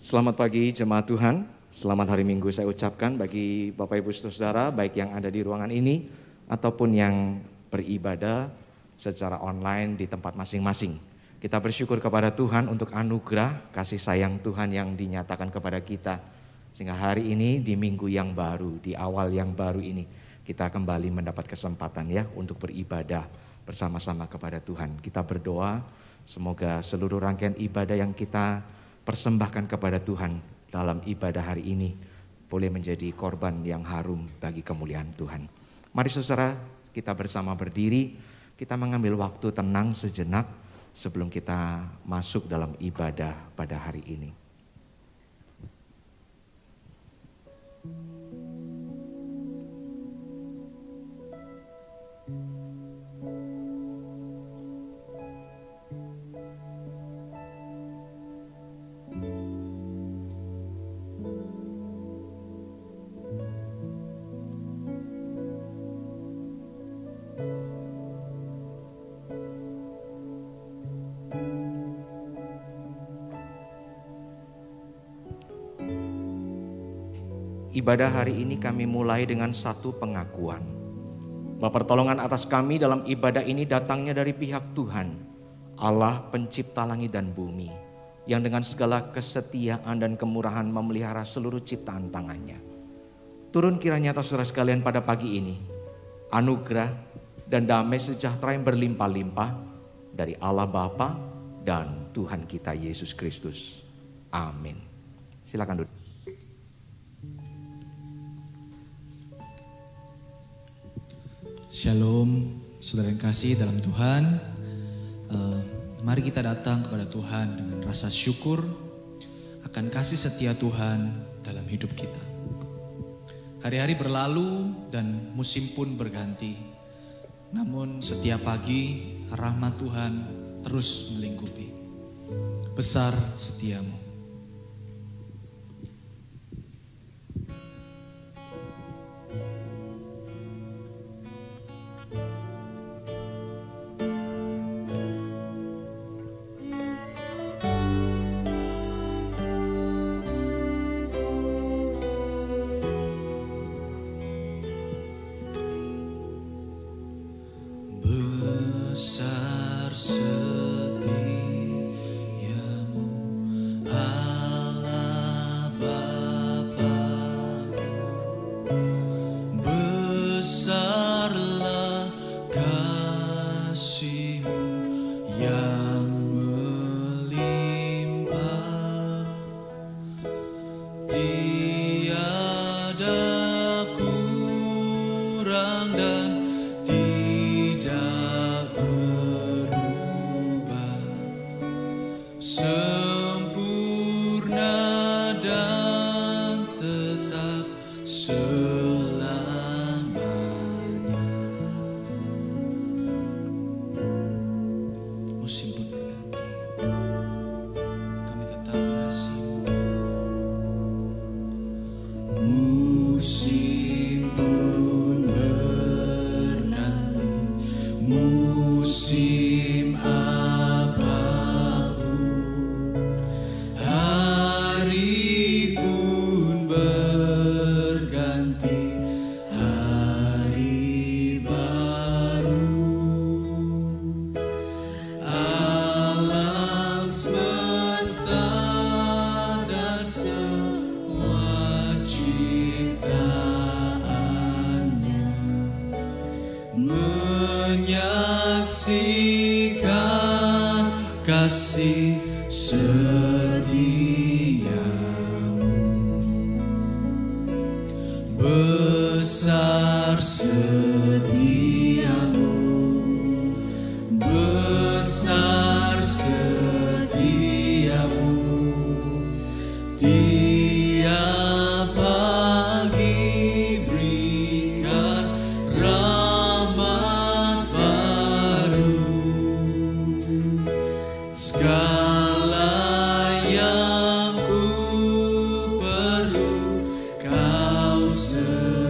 Selamat pagi jemaat Tuhan, selamat hari Minggu saya ucapkan bagi Bapak Ibu Saudara baik yang ada di ruangan ini ataupun yang beribadah secara online di tempat masing-masing. Kita bersyukur kepada Tuhan untuk anugerah kasih sayang Tuhan yang dinyatakan kepada kita. Sehingga hari ini di minggu yang baru, di awal yang baru ini kita kembali mendapat kesempatan ya untuk beribadah bersama-sama kepada Tuhan. Kita berdoa semoga seluruh rangkaian ibadah yang kita persembahkan kepada Tuhan dalam ibadah hari ini boleh menjadi korban yang harum bagi kemuliaan Tuhan. Mari saudara, kita bersama berdiri, kita mengambil waktu tenang sejenak sebelum kita masuk dalam ibadah pada hari ini. Ibadah hari ini kami mulai dengan satu pengakuan bahwa pertolongan atas kami dalam ibadah ini datangnya dari pihak Tuhan, Allah pencipta langit dan bumi, yang dengan segala kesetiaan dan kemurahan memelihara seluruh ciptaan tangannya. Turun kiranya atas saudara sekalian pada pagi ini anugerah dan damai sejahtera yang berlimpah-limpah dari Allah Bapa dan Tuhan kita Yesus Kristus. Amin. Silakan duduk. Shalom, saudara yang kasih dalam Tuhan. Mari kita datang kepada Tuhan dengan rasa syukur akan kasih setia Tuhan dalam hidup kita. Hari-hari berlalu dan musim pun berganti. Namun setiap pagi rahmat Tuhan terus melingkupi. Besar setiamu. Besar setiamu Allah Bapa, besarlah kasih-Mu yang melimpah, tiada kurang dan sempurna dan tetap selamanya. Musim pun berganti, kami tetap mengasihi-Mu. Musim pun berganti, musim menyaksikan kasih setiamu, besar setiamu, besar setiamu, tiap pagi berikan rahmat baru, segala yang ku perlu Kau sediakan,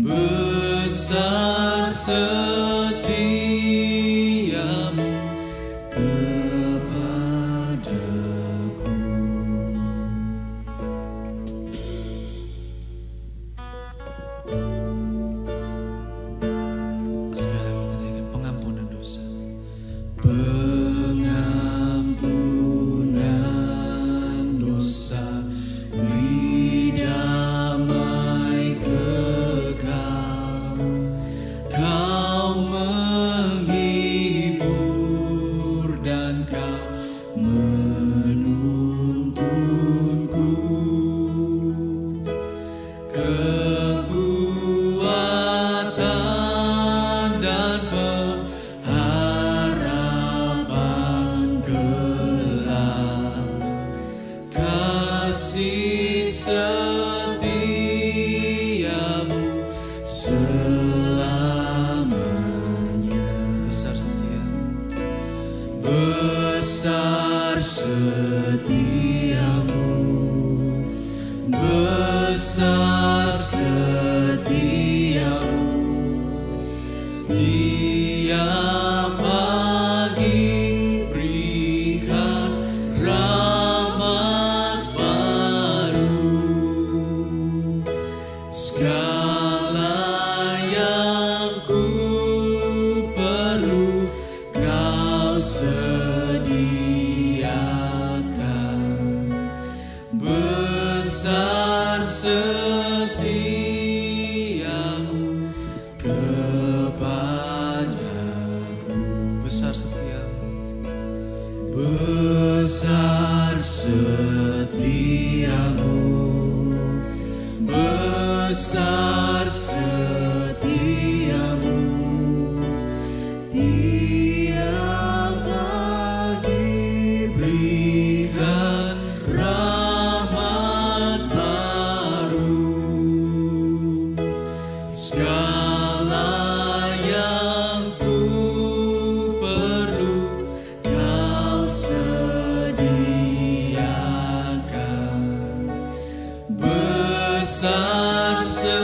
besar setiamu kepada setiamu selamanya. Besar setiamu, besar setiamu, besar setiamu. Tiap pagi berikan rahmat baru, segala yang ku perlu kau sediakan. Besar setiamu kepadaku, besar setiamu, besar setiamu, besar setiamu. Tiap pagi berikan rahmat baru, segala yang ku perlu kau sediakan. Besar setiamu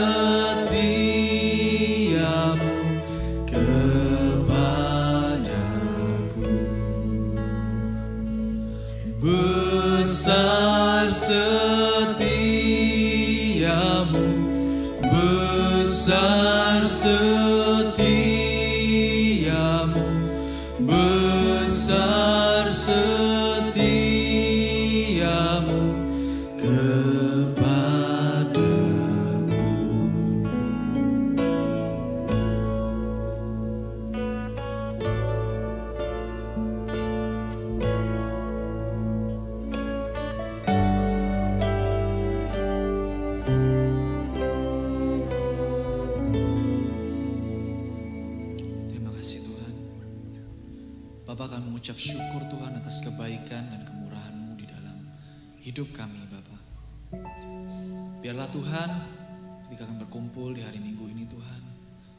kepadaku, besar setiamu, besar setiamu, besar setiamu kepadaku. Terima kasih Tuhan. Bapa, kami mengucap syukur Tuhan atas kebaikan dan kemurahan-Mu di dalam hidup kami Bapa. Biarlah Tuhan, ketika kami berkumpul di hari Minggu ini Tuhan,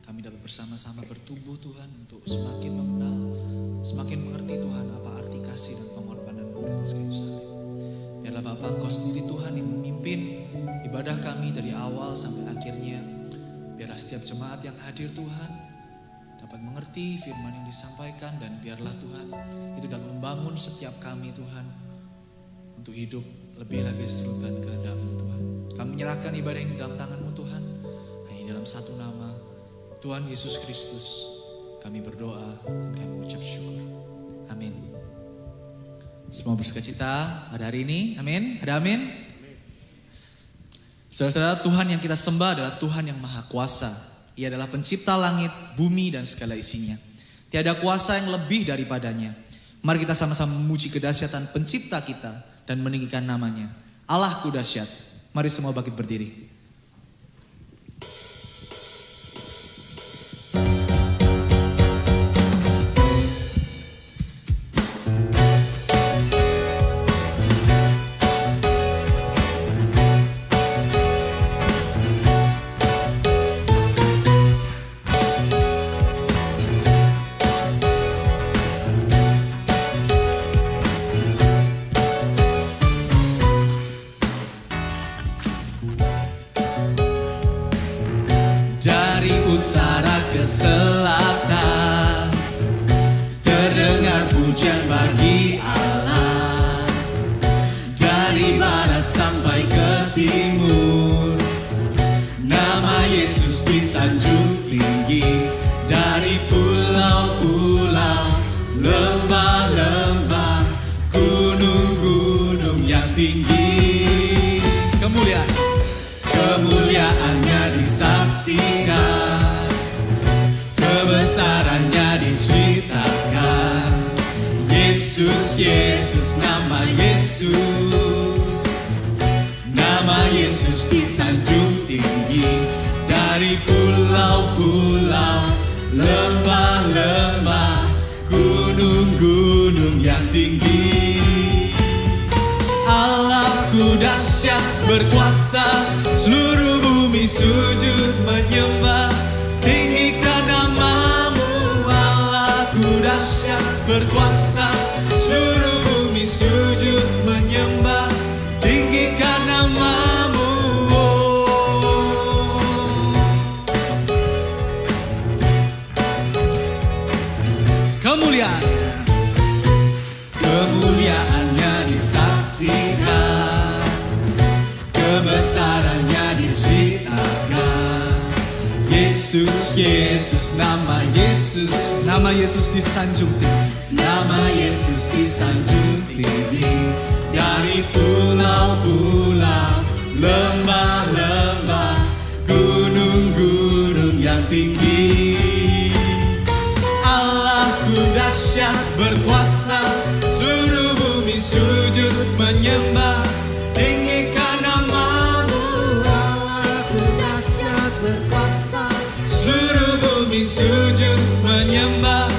kami dapat bersama-sama bertumbuh Tuhan untuk semakin mengenal, semakin mengerti Tuhan apa arti kasih dan pengorbanan-Mu di atas kayu salib. Biarlah Bapa, Engkau sendiri Tuhan yang memimpin ibadah kami dari awal sampai akhirnya. Biarlah setiap jemaat yang hadir Tuhan dapat mengerti firman yang disampaikan, dan biarlah Tuhan itu dapat membangun setiap kami Tuhan untuk hidup lebih lagi seturut dan kehendak-Mu Tuhan. Kami menyerahkan ibadah ini dalam tangan-Mu Tuhan, hanya dalam satu nama Tuhan Yesus Kristus kami berdoa dan kami mengucap syukur. Amin. Semua bersukacita pada hari ini. Amin. Ada amin? Saudara-saudara, Tuhan yang kita sembah adalah Tuhan yang Maha Kuasa. Ia adalah pencipta langit, bumi, dan segala isinya. Tiada kuasa yang lebih daripadanya. Mari kita sama-sama memuji kedahsyatan pencipta kita dan meninggikan namanya. Allahku dahsyat. Mari semua bangkit berdiri. Dari utara ke selatan terdengar pujian bagi Allah. Dari barat sampai ke timur nama Yesus disanjung tinggi. Dari pulau-pulau, lembah-lembah, gunung-gunung yang tinggi, kemuliaannya disaksikan, kebesarannya diceritakan. Yesus, Yesus, nama Yesus disanjung tinggi. Dari pulau-pulau, lembah-lembah, gunung-gunung yang tinggi. Allahku dahsyat berkuasa, seluruh bumi sujud menyembah. Tinggikan namamu Allahku dahsyat berkuasa, seluruh bumi sujud menyembah. Tinggikan namamu. Kemuliaannya disaksikan, kebesarannya diciptakan. Yesus, Yesus, nama Yesus disanjung tinggi, nama Yesus disanjung tinggi. Dari pulau-pulau, lembah-lembah, gunung-gunung yang tinggi. Allahku dahsyat berkuasa, seluruh bumi sujud menyembah. Tinggikan namamu Allahku dahsyat berkuasa, seluruh bumi sujud menyembah.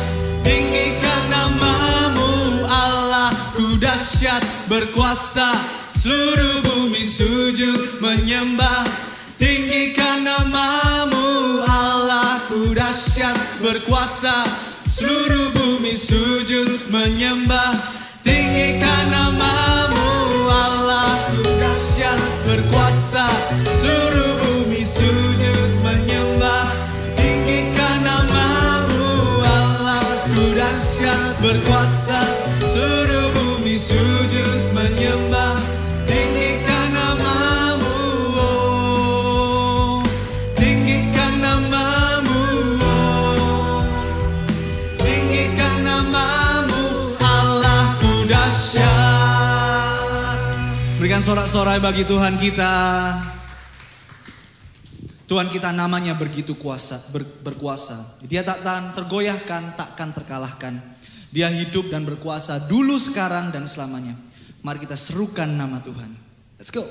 Tinggikan namamu Allahku dahsyat berkuasa, seluruh bumi sujud menyembah. Tinggikan namamu Allahku dahsyat berkuasa, seluruh bumi sujud menyembah. Tinggikan namamu Allahku dahsyat berkuasa, seluruh bumi sujud menyembah. Tinggikan namamu Allahku dahsyat berkuasa, seluruh bumi sujud menyembah. Tinggikan namamu, oh. Tinggikan namamu, oh. Tinggikan namamu Allahku dahsyat. Berikan sorak-sorai bagi Tuhan kita. Tuhan kita namanya begitu berkuasa. Dia takkan tergoyahkan, takkan terkalahkan. Dia hidup dan berkuasa dulu, sekarang, dan selamanya. Mari kita serukan nama Tuhan. Let's go.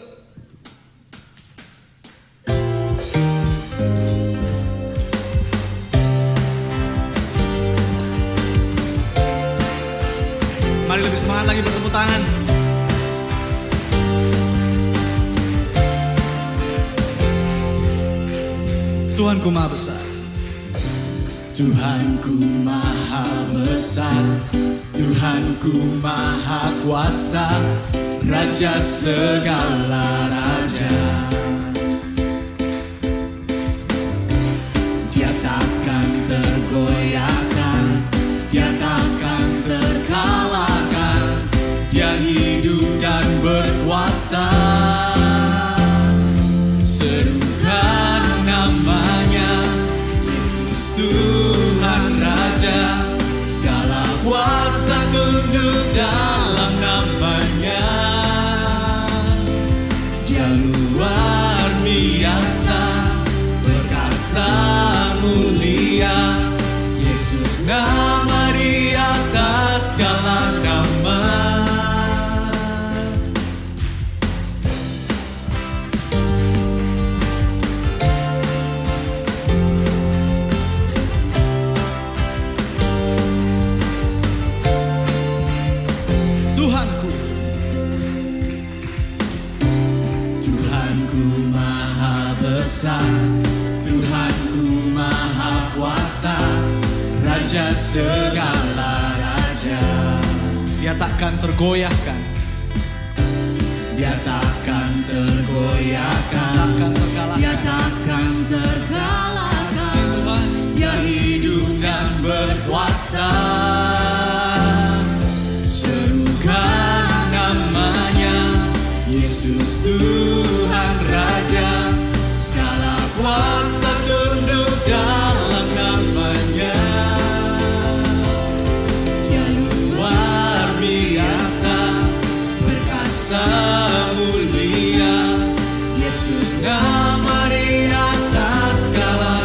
Mari lebih semangat lagi bertepuk tangan. Tuhanku maha besar. Tuhanku maha besar, Tuhanku maha kuasa, Raja segala raja. Dia takkan tergoyahkan, Dia takkan terkalahkan. Dia hidup dan berkuasa. Serukan namanya, Yesus Tuhan Raja. Segala kuasa tunduk dalam namanya. Dia luar biasa, perkasa mulia. Yesus nama di atas segala nama. Tuhanku maha besar, Tuhanku maha kuasa, Raja segala raja. Dia takkan tergoyahkan, Dia takkan tergoyahkan, takkan terkalahkan. Dia takkan terkalahkan. Tuhan, Dia hidup dan berkuasa. Serukan namanya, Yesus Tuhan Raja. Segala kuasa tunduk dalam namanya. Dia luar biasa, perkasa mulia. Yesus nama di atas segala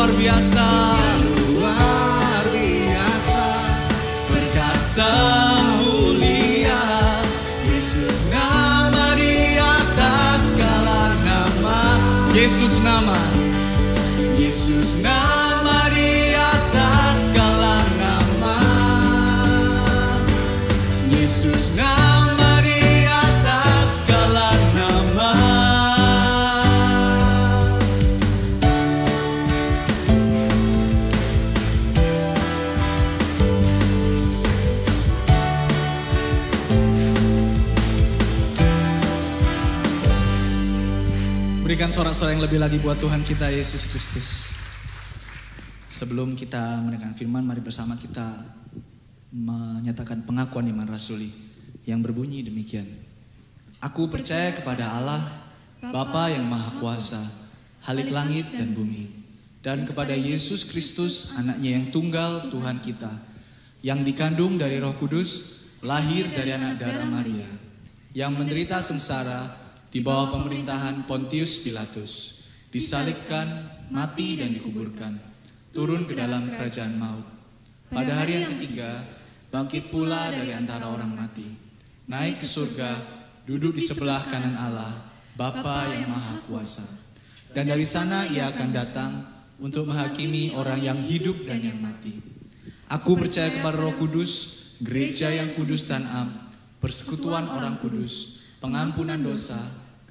luar biasa. luar biasa, perkasa mulia, Yesus nama di atas segala nama. Yesus nama, Yesus nama di atas segala nama. Yesus nama di atas segala nama. berikan sorak-sorai yang lebih lagi buat Tuhan kita Yesus Kristus. Sebelum kita mendengarkan firman, mari bersama kita menyatakan pengakuan iman rasuli yang berbunyi demikian. Aku percaya kepada Allah, Bapa yang Maha Kuasa, Halik langit dan bumi, dan kepada Yesus Kristus, anaknya yang tunggal Tuhan kita, yang dikandung dari Roh Kudus, lahir dari anak darah Maria, yang menderita sengsara di bawah pemerintahan Pontius Pilatus, disalibkan, mati dan dikuburkan, turun ke dalam kerajaan maut. Pada hari yang ketiga, bangkit pula dari antara orang mati, naik ke surga, duduk di sebelah kanan Allah, Bapa yang Maha Kuasa. Dan dari sana ia akan datang untuk menghakimi orang yang hidup dan yang mati. Aku percaya kepada Roh Kudus, gereja yang kudus dan am, persekutuan orang kudus, pengampunan dosa,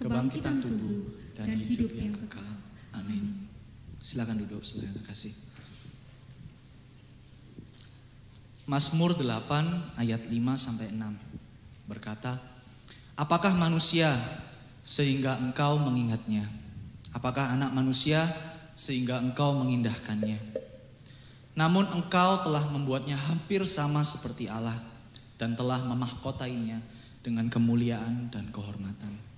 kebangkitan tubuh, dan hidup yang kekal. Amin. Silakan duduk, saudara kasih. Mazmur 8 ayat 5-6 berkata, apakah manusia sehingga engkau mengingatnya? Apakah anak manusia sehingga engkau mengindahkannya? Namun engkau telah membuatnya hampir sama seperti Allah dan telah memahkotainya dengan kemuliaan dan kehormatan.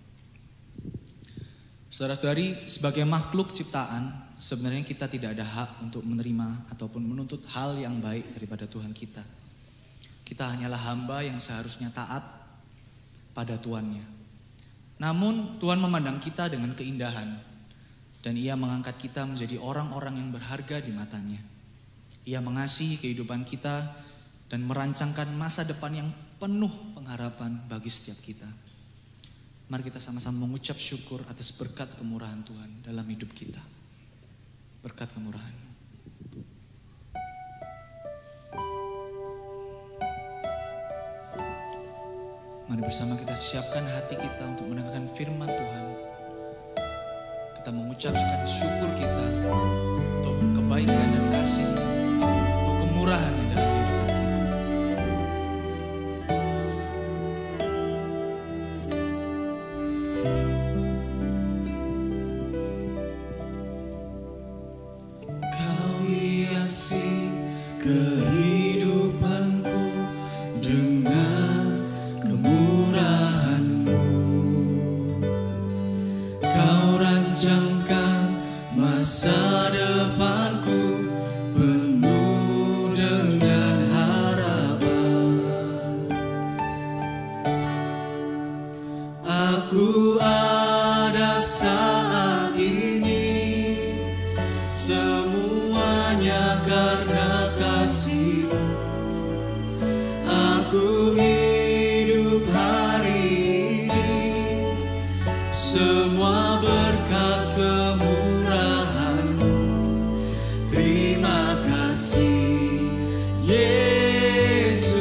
Saudara-saudari, sebagai makhluk ciptaan, sebenarnya kita tidak ada hak untuk menerima ataupun menuntut hal yang baik daripada Tuhan kita. Kita hanyalah hamba yang seharusnya taat pada Tuannya. Namun Tuhan memandang kita dengan keindahan, dan Ia mengangkat kita menjadi orang-orang yang berharga di matanya. Ia mengasihi kehidupan kita dan merancangkan masa depan yang penuh pengharapan bagi setiap kita. Mari kita sama-sama mengucap syukur atas berkat kemurahan Tuhan dalam hidup kita. Berkat kemurahan. Mari bersama kita siapkan hati kita untuk mendengarkan firman Tuhan. Kita mengucapkan syukur kita untuk kebaikan dan kasih, untuk kemurahan yang dalam kehidupan kita. Kau hiasi kehidupanku dengan kemurahan-Mu. Kau rancangkan masa depanku penuh dengan harapan. Aku ada saat ini, semuanya karena kasih-Mu. Aku hidup hari ini, semua berkat kemurahan-Mu. Terima kasih Yesus,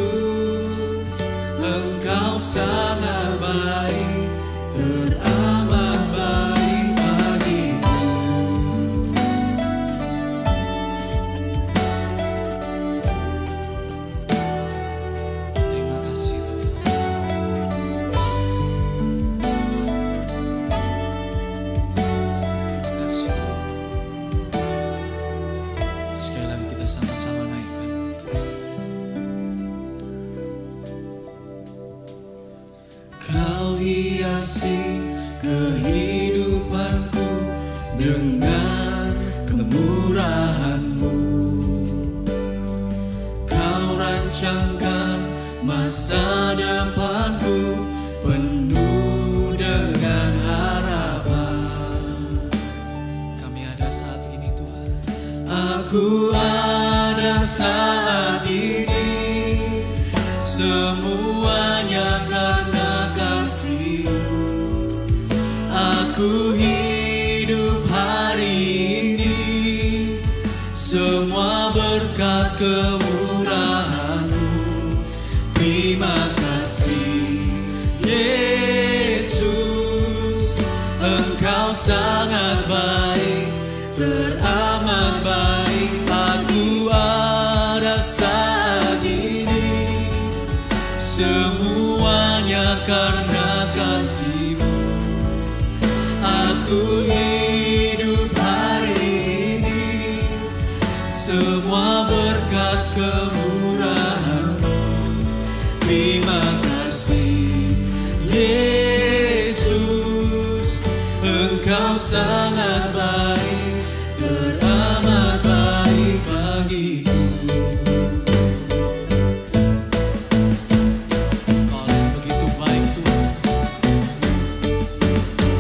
Engkau sangat baik, teramat baik bagiku. Terima kasih Tuhan. Terima kasih. Sekali lagi kita sama-sama naikkan. Kau hiasi kehidupanku dengan kemurahan-Mu. Kau rancangkan masa depanku penuh dengan harapan. Kami ada saat ini Tuhan. Aku ada saat ini, semuanya karena kasih-Mu. Aku hidup hari ini, semua berkat kemurahan-Mu. Terima kasih Yesus, Engkau sangat baik, teramat baik. Aku ada saat ini, semuanya karena kasih-Mu. Aku hidup hari ini, semua berkat kemurahan-Mu. Terima kasih Yesus, Engkau sangat baik, teramat baik bagiku. Kau yang begitu baik Tuhan,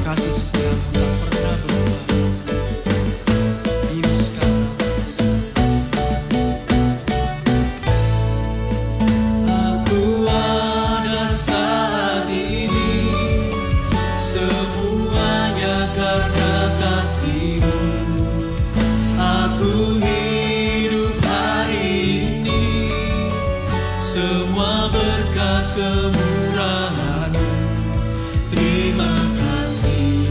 kasih setiamu tak pernah berubah. Dulu sekarang kasih. Aku ada saat ini, semuanya karena kasih-Mu. Aku hidup hari ini, semua berkat kemurahan-Mu. Terima kasih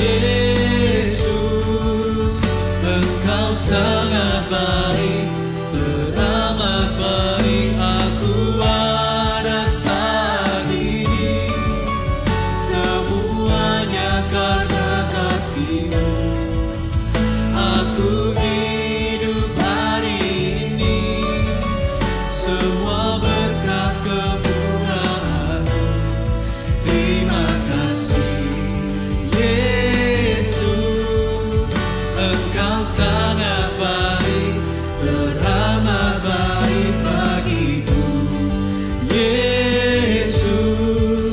Yesus, Engkau sangat baik, teramat baik. Aku ada saat ini, semuanya karena kasih-Mu. Aku hidup hari ini, semua berkat kemurahan-Mu. Terima kasih Yesus, Engkau sangat baik, teramat baik bagiku. Yesus,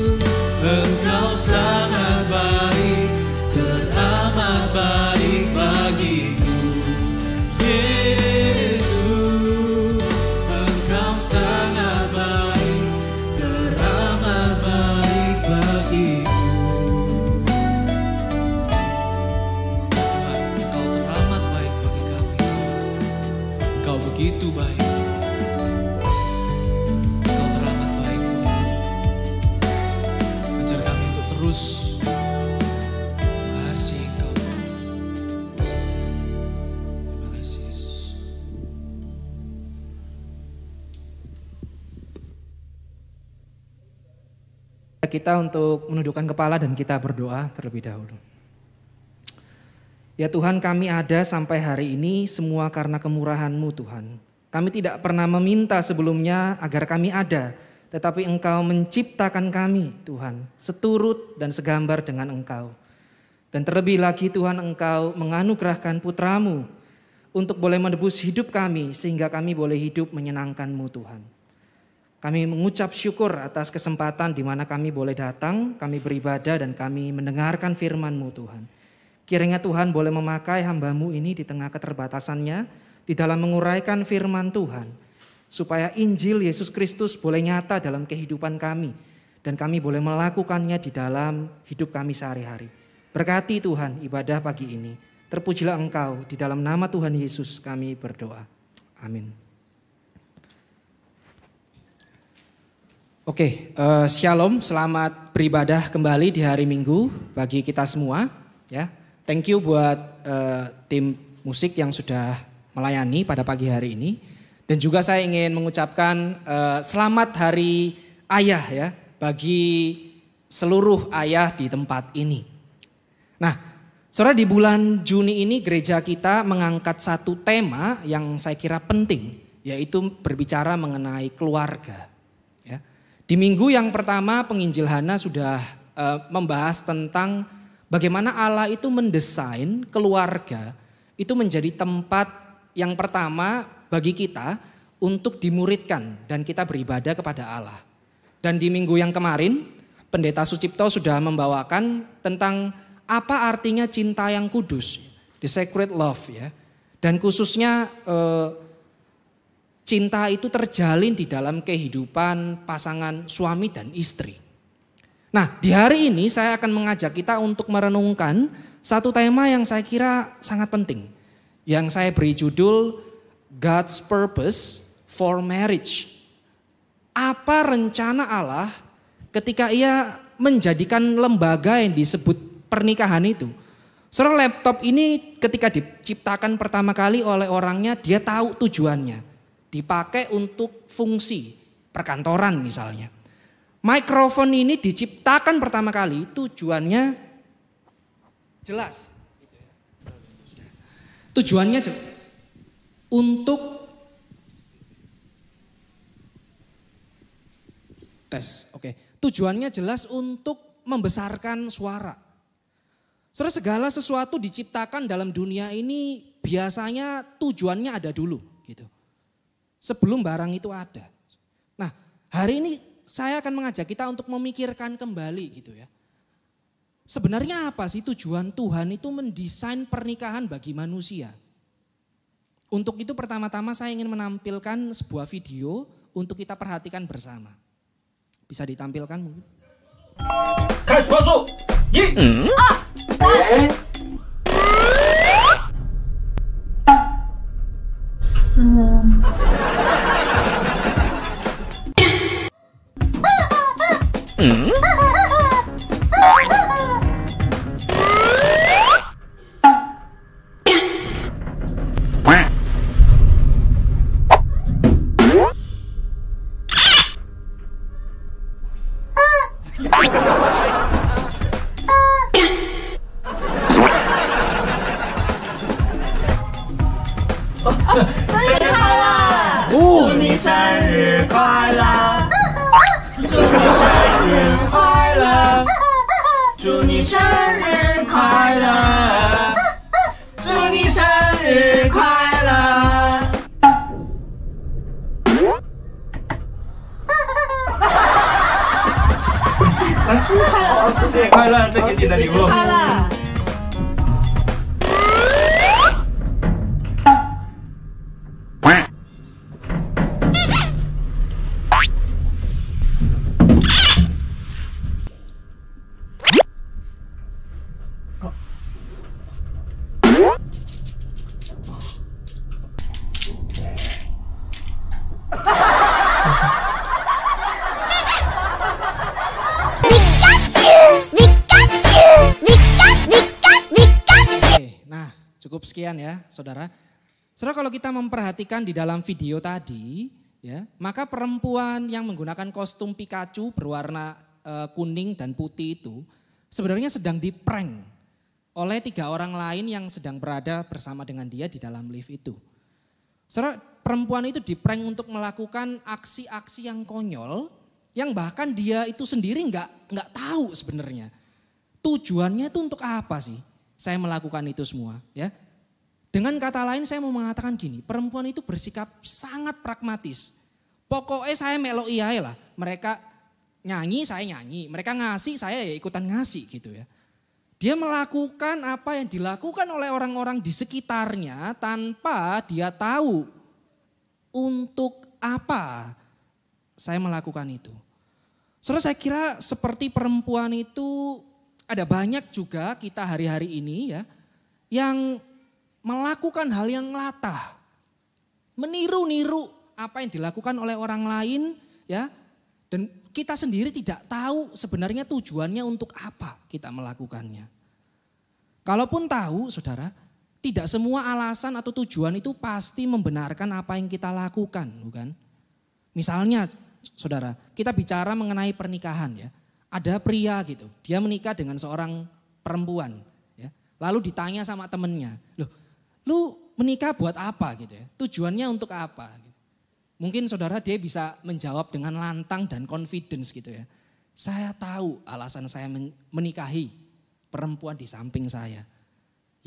Engkau sangat baik, teramat baik bagiku. Yesus, Engkau sangat baik, teramat baik bagiku. Tuhan, Engkau teramat baik bagi kami. Engkau begitu baik. Engkau teramat baik Tuhan. Ajar kami untuk terus mengasihi Engkau Tuhan. Terima kasih Yesus. Kita untuk menundukkan kepala dan kita berdoa terlebih dahulu. Ya Tuhan, kami ada sampai hari ini semua karena kemurahan-Mu Tuhan. Kami tidak pernah meminta sebelumnya agar kami ada, tetapi Engkau menciptakan kami Tuhan, seturut dan segambar dengan Engkau. Dan terlebih lagi Tuhan, Engkau menganugerahkan putra-Mu untuk boleh menebus hidup kami sehingga kami boleh hidup menyenangkan-Mu Tuhan. Kami mengucap syukur atas kesempatan di mana kami boleh datang, kami beribadah dan kami mendengarkan firman-Mu Tuhan. Kiranya Tuhan boleh memakai hamba-Mu ini di tengah keterbatasannya, di dalam menguraikan firman Tuhan. Supaya Injil Yesus Kristus boleh nyata dalam kehidupan kami. Dan kami boleh melakukannya di dalam hidup kami sehari-hari. Berkati Tuhan ibadah pagi ini. Terpujilah Engkau, di dalam nama Tuhan Yesus kami berdoa. Amin. Oke, shalom, selamat beribadah kembali di hari Minggu bagi kita semua. Ya, thank you buat tim musik yang sudah melayani pada pagi hari ini. Dan juga saya ingin mengucapkan selamat Hari Ayah ya bagi seluruh ayah di tempat ini. Nah, saudara, di bulan Juni ini gereja kita mengangkat satu tema yang saya kira penting, yaitu berbicara mengenai keluarga. Di minggu yang pertama penginjil Hana sudah membahas tentang bagaimana Allah itu mendesain keluarga itu menjadi tempat yang pertama bagi kita untuk dimuridkan dan kita beribadah kepada Allah. Dan di minggu yang kemarin Pendeta Sucipto sudah membawakan tentang apa artinya cinta yang kudus, the sacred love ya. Dan khususnya cinta itu terjalin di dalam kehidupan pasangan suami dan istri. Nah, di hari ini saya akan mengajak kita untuk merenungkan satu tema yang saya kira sangat penting. Yang saya beri judul God's Purpose for Marriage. Apa rencana Allah ketika ia menjadikan lembaga yang disebut pernikahan itu. Saudara, laptop ini ketika diciptakan pertama kali oleh orangnya, dia tahu tujuannya. Dipakai untuk fungsi perkantoran misalnya. Mikrofon ini diciptakan pertama kali tujuannya jelas. Tujuannya jelas. Untuk tes, oke. Tujuannya jelas untuk membesarkan suara. Saudara, segala sesuatu diciptakan dalam dunia ini biasanya tujuannya ada dulu gitu. Sebelum barang itu ada. Nah, hari ini saya akan mengajak kita untuk memikirkan kembali gitu ya. Sebenarnya apa sih tujuan Tuhan itu mendesain pernikahan bagi manusia? Untuk itu pertama-tama saya ingin menampilkan sebuah video untuk kita perhatikan bersama. Bisa ditampilkan mungkin? 开始关注，一、二、生日快乐！祝你生日快乐！祝你生日快乐！祝你生日快乐！祝你生日快乐！生日快乐！生日快乐！这给你的礼物。快乐！ Cukup sekian ya saudara. Saudara, kalau kita memperhatikan di dalam video tadi ya, maka perempuan yang menggunakan kostum Pikachu berwarna kuning dan putih itu sebenarnya sedang diprank oleh 3 orang lain yang sedang berada bersama dengan dia di dalam lift itu. Saudara, perempuan itu diprank untuk melakukan aksi-aksi yang konyol yang bahkan dia itu sendiri nggak tahu sebenarnya. Tujuannya itu untuk apa sih? Saya melakukan itu semua ya. Dengan kata lain saya mau mengatakan gini, perempuan itu bersikap sangat pragmatis. Pokoknya saya melo iya lah, mereka nyanyi saya nyanyi, mereka ngasih saya ya ikutan ngasih gitu ya. Dia melakukan apa yang dilakukan oleh orang-orang di sekitarnya tanpa dia tahu untuk apa saya melakukan itu. Saudara, saya kira seperti perempuan itu ada banyak juga kita hari-hari ini ya yang melakukan hal yang latah. Meniru-niru apa yang dilakukan oleh orang lain ya. Dan kita sendiri tidak tahu sebenarnya tujuannya untuk apa kita melakukannya. Kalaupun tahu saudara, tidak semua alasan atau tujuan itu pasti membenarkan apa yang kita lakukan, bukan? Misalnya saudara, kita bicara mengenai pernikahan ya. Ada pria gitu, dia menikah dengan seorang perempuan. Ya. Lalu ditanya sama temennya, loh lu menikah buat apa gitu ya? Tujuannya untuk apa? Mungkin saudara dia bisa menjawab dengan lantang dan confidence gitu ya. Saya tahu alasan saya menikahi perempuan di samping saya.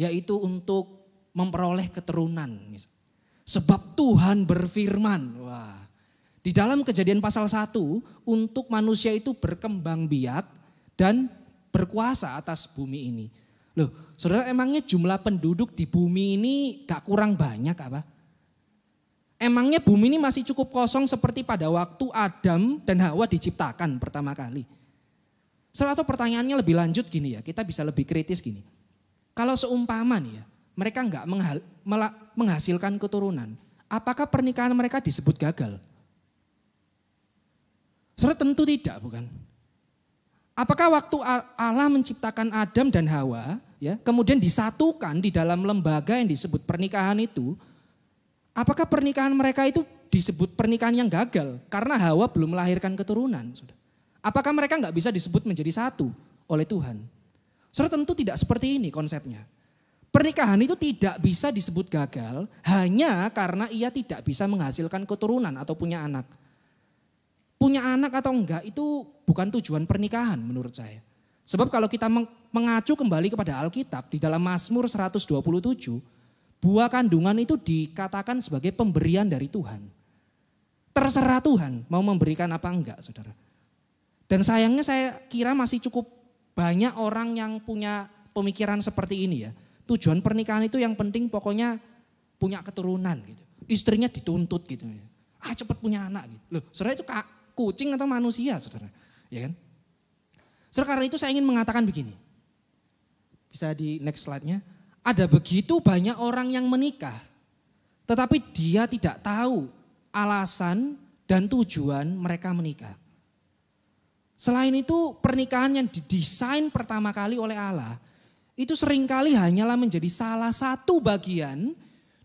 Yaitu untuk memperoleh keturunan. Sebab Tuhan berfirman, wah. Di dalam Kejadian pasal 1, untuk manusia itu berkembang biak dan berkuasa atas bumi ini. Loh, saudara, emangnya jumlah penduduk di bumi ini gak kurang banyak apa? Emangnya bumi ini masih cukup kosong seperti pada waktu Adam dan Hawa diciptakan pertama kali? Saudara, atau pertanyaannya lebih lanjut gini ya, kita bisa lebih kritis gini. Kalau seumpama nih ya, mereka nggak menghasilkan keturunan, apakah pernikahan mereka disebut gagal? Saudara, tentu tidak, bukan? Apakah waktu Allah menciptakan Adam dan Hawa, ya, kemudian disatukan di dalam lembaga yang disebut pernikahan itu, apakah pernikahan mereka itu disebut pernikahan yang gagal karena Hawa belum melahirkan keturunan? Saudara? Apakah mereka nggak bisa disebut menjadi satu oleh Tuhan? Saudara, tentu tidak seperti ini konsepnya. Pernikahan itu tidak bisa disebut gagal hanya karena ia tidak bisa menghasilkan keturunan atau punya anak. Punya anak atau enggak itu bukan tujuan pernikahan menurut saya. Sebab kalau kita mengacu kembali kepada Alkitab di dalam Mazmur 127, buah kandungan itu dikatakan sebagai pemberian dari Tuhan. Terserah Tuhan mau memberikan apa enggak, saudara. Dan sayangnya saya kira masih cukup banyak orang yang punya pemikiran seperti ini ya. Tujuan pernikahan itu yang penting pokoknya punya keturunan gitu. Istrinya dituntut gitu ya. Cepat punya anak gitu. Loh, saudara, itu kucing atau manusia, saudara? Ya kan? Saudara, karena itu saya ingin mengatakan begini. Bisa di next slide-nya. Ada begitu banyak orang yang menikah, tetapi dia tidak tahu alasan dan tujuan mereka menikah. Selain itu, pernikahan yang didesain pertama kali oleh Allah, itu seringkali hanyalah menjadi salah satu bagian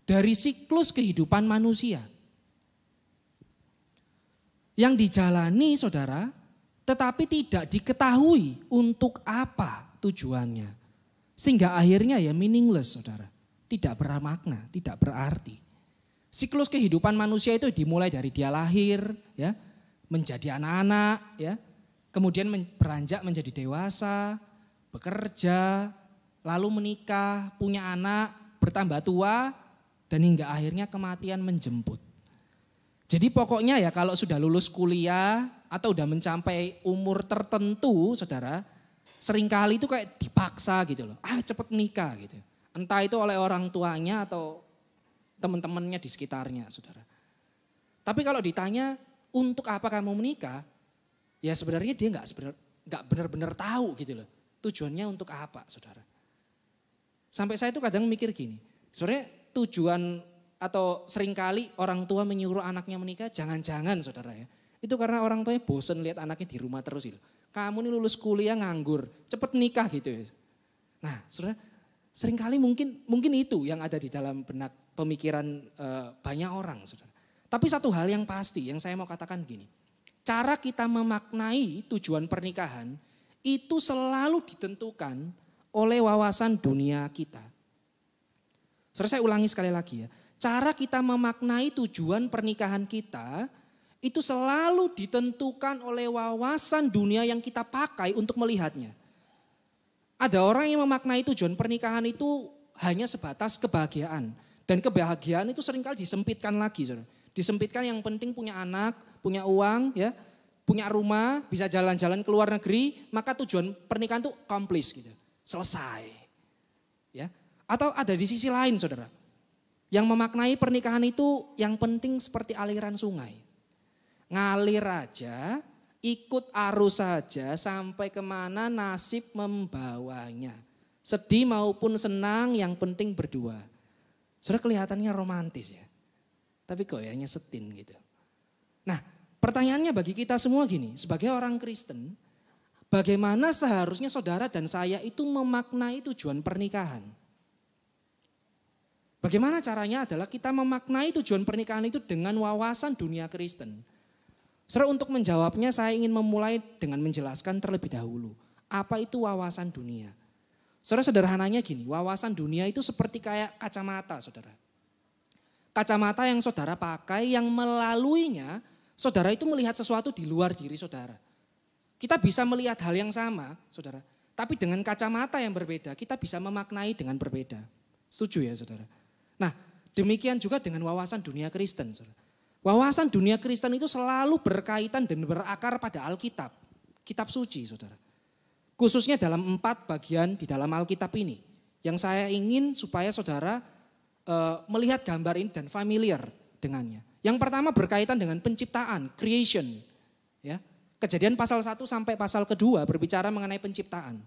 dari siklus kehidupan manusia. Yang dijalani, saudara, tetapi tidak diketahui untuk apa tujuannya. Sehingga akhirnya ya meaningless, saudara. Tidak bermakna, tidak berarti. Siklus kehidupan manusia itu dimulai dari dia lahir, ya, menjadi anak-anak, ya, kemudian beranjak menjadi dewasa, bekerja, lalu menikah, punya anak, bertambah tua, dan hingga akhirnya kematian menjemput. Jadi pokoknya ya kalau sudah lulus kuliah atau udah mencapai umur tertentu, saudara, seringkali itu kayak dipaksa gitu loh. Cepet nikah gitu. Entah itu oleh orang tuanya atau teman-temannya di sekitarnya, saudara. Tapi kalau ditanya untuk apa kamu menikah, ya sebenarnya dia nggak benar-benar tahu gitu loh. Tujuannya untuk apa, saudara. Sampai saya itu kadang mikir gini, sebenarnya tujuan atau seringkali orang tua menyuruh anaknya menikah, jangan-jangan, saudara ya. Itu karena orang tuanya bosen lihat anaknya di rumah terus gitu. Kamu nih lulus kuliah nganggur, cepet nikah gitu ya. Nah, saudara, seringkali mungkin itu yang ada di dalam benak pemikiran banyak orang, saudara. Tapi satu hal yang pasti yang saya mau katakan gini. Cara kita memaknai tujuan pernikahan itu selalu ditentukan oleh wawasan dunia kita. Saudara, saya ulangi sekali lagi ya. Cara kita memaknai tujuan pernikahan kita itu selalu ditentukan oleh wawasan dunia yang kita pakai untuk melihatnya. Ada orang yang memaknai tujuan pernikahan itu hanya sebatas kebahagiaan. Dan kebahagiaan itu seringkali disempitkan lagi, saudara. Disempitkan yang penting punya anak, punya uang, ya, punya rumah, bisa jalan-jalan ke luar negeri, maka tujuan pernikahan itu komplis gitu. Selesai. Ya. Atau ada di sisi lain, saudara. Yang memaknai pernikahan itu yang penting seperti aliran sungai. Ngalir aja, ikut arus saja sampai kemana nasib membawanya. Sedih maupun senang yang penting berdua. Saudara, kelihatannya romantis ya. Tapi kok ya nyesetin gitu. Nah, pertanyaannya bagi kita semua gini, sebagai orang Kristen, bagaimana seharusnya saudara dan saya itu memaknai tujuan pernikahan? Bagaimana caranya adalah kita memaknai tujuan pernikahan itu dengan wawasan dunia Kristen. Saudara, untuk menjawabnya saya ingin memulai dengan menjelaskan terlebih dahulu. Apa itu wawasan dunia? Saudara, sederhananya gini, wawasan dunia itu seperti kayak kacamata, saudara. Kacamata yang saudara pakai yang melaluinya saudara itu melihat sesuatu di luar diri saudara. Kita bisa melihat hal yang sama, saudara. Tapi dengan kacamata yang berbeda kita bisa memaknai dengan berbeda. Setuju ya, saudara? Nah, demikian juga dengan wawasan dunia Kristen, saudara. Wawasan dunia Kristen itu selalu berkaitan dan berakar pada Alkitab, kitab suci, saudara. Khususnya dalam 4 bagian di dalam Alkitab ini. Yang saya ingin supaya saudara melihat gambar ini dan familiar dengannya. Yang pertama berkaitan dengan penciptaan, creation. Ya. Kejadian pasal 1 sampai pasal kedua berbicara mengenai penciptaan.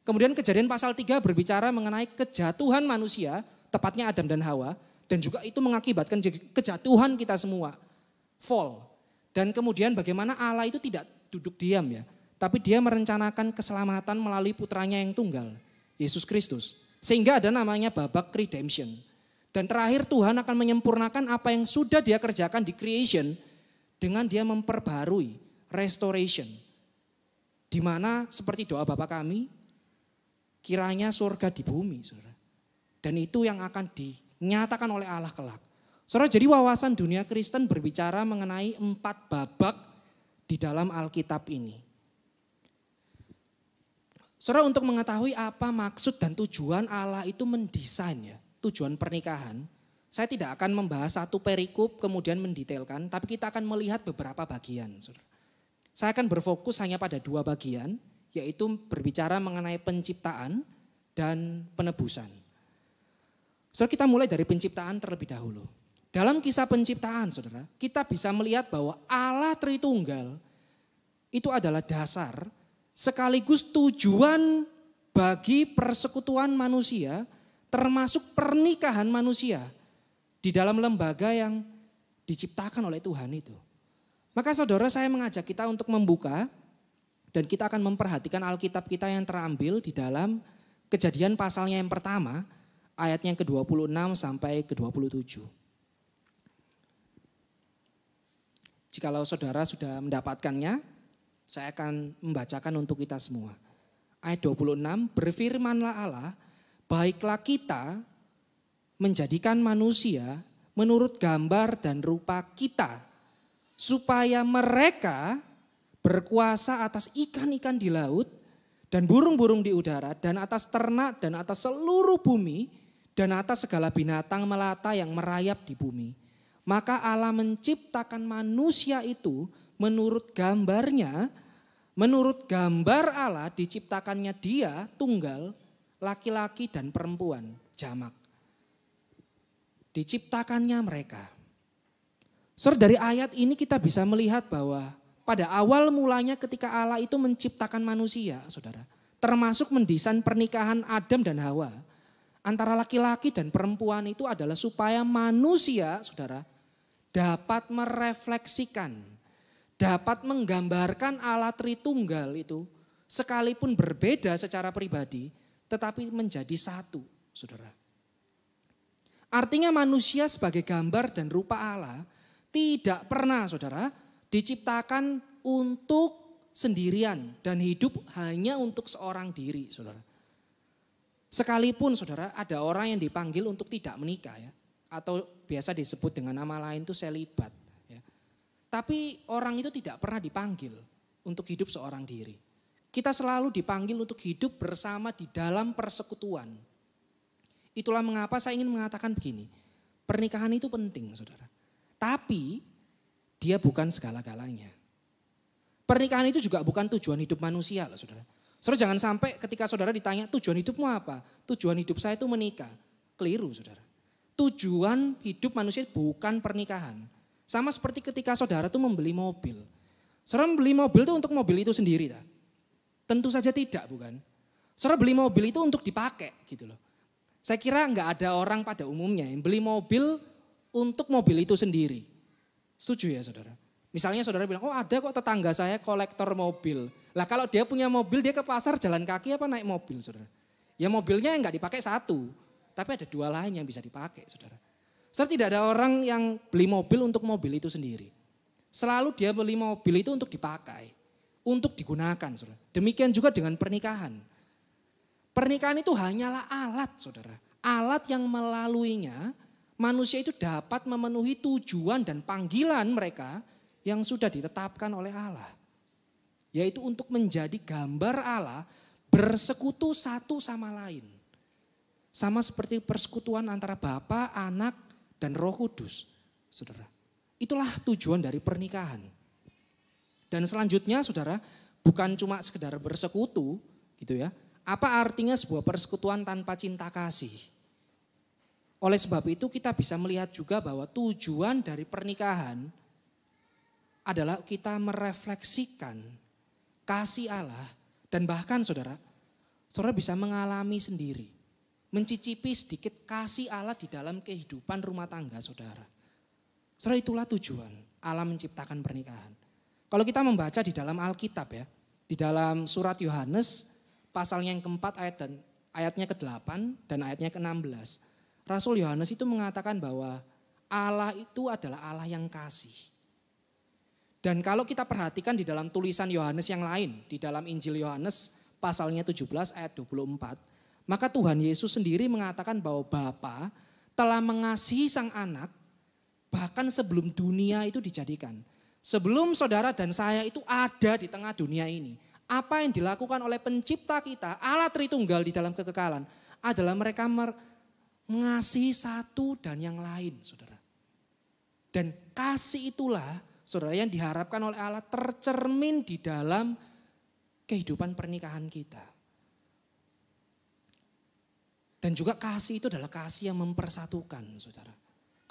Kemudian Kejadian pasal 3 berbicara mengenai kejatuhan manusia, tepatnya Adam dan Hawa. Dan juga itu mengakibatkan kejatuhan kita semua, fall. Dan kemudian bagaimana Allah itu tidak duduk diam ya. Tapi dia merencanakan keselamatan melalui putranya yang tunggal, Yesus Kristus. Sehingga ada namanya babak redemption. Dan terakhir Tuhan akan menyempurnakan apa yang sudah dia kerjakan di creation dengan dia memperbarui, restoration. Di mana seperti doa Bapa kami, kiranya surga di bumi, saudara. Dan itu yang akan dinyatakan oleh Allah kelak. Saudara, jadi wawasan dunia Kristen berbicara mengenai 4 babak di dalam Alkitab ini. Saudara, untuk mengetahui apa maksud dan tujuan Allah itu mendesain ya, tujuan pernikahan, saya tidak akan membahas satu perikop kemudian mendetailkan, tapi kita akan melihat beberapa bagian. Saudara. Saya akan berfokus hanya pada 2 bagian, yaitu berbicara mengenai penciptaan dan penebusan. Saudara, kita mulai dari penciptaan terlebih dahulu. Dalam kisah penciptaan, saudara, kita bisa melihat bahwa Allah Tritunggal itu adalah dasar sekaligus tujuan bagi persekutuan manusia, termasuk pernikahan manusia di dalam lembaga yang diciptakan oleh Tuhan itu. Maka saudara, saya mengajak kita untuk membuka dan kita akan memperhatikan Alkitab kita yang terambil di dalam Kejadian pasalnya yang pertama, ayatnya yang ke-26 sampai ke-27. Jikalau saudara sudah mendapatkannya, saya akan membacakan untuk kita semua. Ayat 26, berfirmanlah Allah, baiklah kita menjadikan manusia menurut gambar dan rupa kita, supaya mereka berkuasa atas ikan-ikan di laut dan burung-burung di udara dan atas ternak dan atas seluruh bumi dan atas segala binatang melata yang merayap di bumi. Maka Allah menciptakan manusia itu menurut gambarnya, menurut gambar Allah diciptakannya dia tunggal, laki-laki dan perempuan, jamak. Diciptakannya mereka. Saudara, dari ayat ini kita bisa melihat bahwa pada awal mulanya ketika Allah itu menciptakan manusia, saudara, termasuk mendesain pernikahan Adam dan Hawa, antara laki-laki dan perempuan itu adalah supaya manusia, saudara, dapat merefleksikan, dapat menggambarkan Allah Tritunggal itu, sekalipun berbeda secara pribadi, tetapi menjadi satu, saudara. Artinya manusia sebagai gambar dan rupa Allah tidak pernah, saudara, diciptakan untuk sendirian dan hidup hanya untuk seorang diri, saudara. Sekalipun, saudara, ada orang yang dipanggil untuk tidak menikah ya, atau biasa disebut dengan nama lain itu selibat. Ya. Tapi orang itu tidak pernah dipanggil untuk hidup seorang diri. Kita selalu dipanggil untuk hidup bersama di dalam persekutuan. Itulah mengapa saya ingin mengatakan begini, pernikahan itu penting, saudara. Tapi dia bukan segala-galanya. Pernikahan itu juga bukan tujuan hidup manusia loh, saudara. Saudara, jangan sampai ketika saudara ditanya tujuan hidupmu apa? Tujuan hidup saya itu menikah. Keliru, saudara. Tujuan hidup manusia bukan pernikahan. Sama seperti ketika saudara tuh membeli mobil. Saudara membeli mobil itu untuk mobil itu sendiri. Tak? Tentu saja tidak, bukan. Saudara beli mobil itu untuk dipakai gitu loh. Saya kira nggak ada orang pada umumnya yang beli mobil untuk mobil itu sendiri. Setuju ya saudara? Misalnya saudara bilang, oh ada kok tetangga saya kolektor mobil. Lah kalau dia punya mobil, dia ke pasar jalan kaki apa naik mobil, saudara? Ya mobilnya nggak dipakai satu, tapi ada 2 lain yang bisa dipakai, saudara. Saudara, tidak ada orang yang beli mobil untuk mobil itu sendiri. Selalu dia beli mobil itu untuk dipakai, untuk digunakan, saudara. Demikian juga dengan pernikahan. Pernikahan itu hanyalah alat, saudara. Alat yang melaluinya manusia itu dapat memenuhi tujuan dan panggilan mereka yang sudah ditetapkan oleh Allah. Yaitu untuk menjadi gambar Allah bersekutu satu sama lain. Sama seperti persekutuan antara Bapa, Anak, dan Roh Kudus. Saudara, itulah tujuan dari pernikahan. Dan selanjutnya saudara, bukan cuma sekedar bersekutu, Gitu ya. Apa artinya sebuah persekutuan tanpa cinta kasih? Oleh sebab itu kita bisa melihat juga bahwa tujuan dari pernikahan adalah kita merefleksikan kasih Allah dan bahkan saudara bisa mengalami sendiri, mencicipi sedikit kasih Allah di dalam kehidupan rumah tangga saudara. Saudara, itulah tujuan Allah menciptakan pernikahan. Kalau kita membaca di dalam Alkitab ya, di dalam surat Yohanes pasalnya yang keempat ayatnya ke-8 dan ayatnya ke-16. Rasul Yohanes itu mengatakan bahwa Allah itu adalah Allah yang kasih. Dan kalau kita perhatikan di dalam tulisan Yohanes yang lain, di dalam Injil Yohanes pasalnya 17 ayat 24, maka Tuhan Yesus sendiri mengatakan bahwa Bapa telah mengasihi sang anak bahkan sebelum dunia itu dijadikan. Sebelum saudara dan saya itu ada di tengah dunia ini, apa yang dilakukan oleh pencipta kita, Allah Tritunggal di dalam kekekalan, adalah mereka mengasihi satu dan yang lain, saudara. Dan kasih itulah, saudara, yang diharapkan oleh Allah tercermin di dalam kehidupan pernikahan kita. Dan juga kasih itu adalah kasih yang mempersatukan, saudara.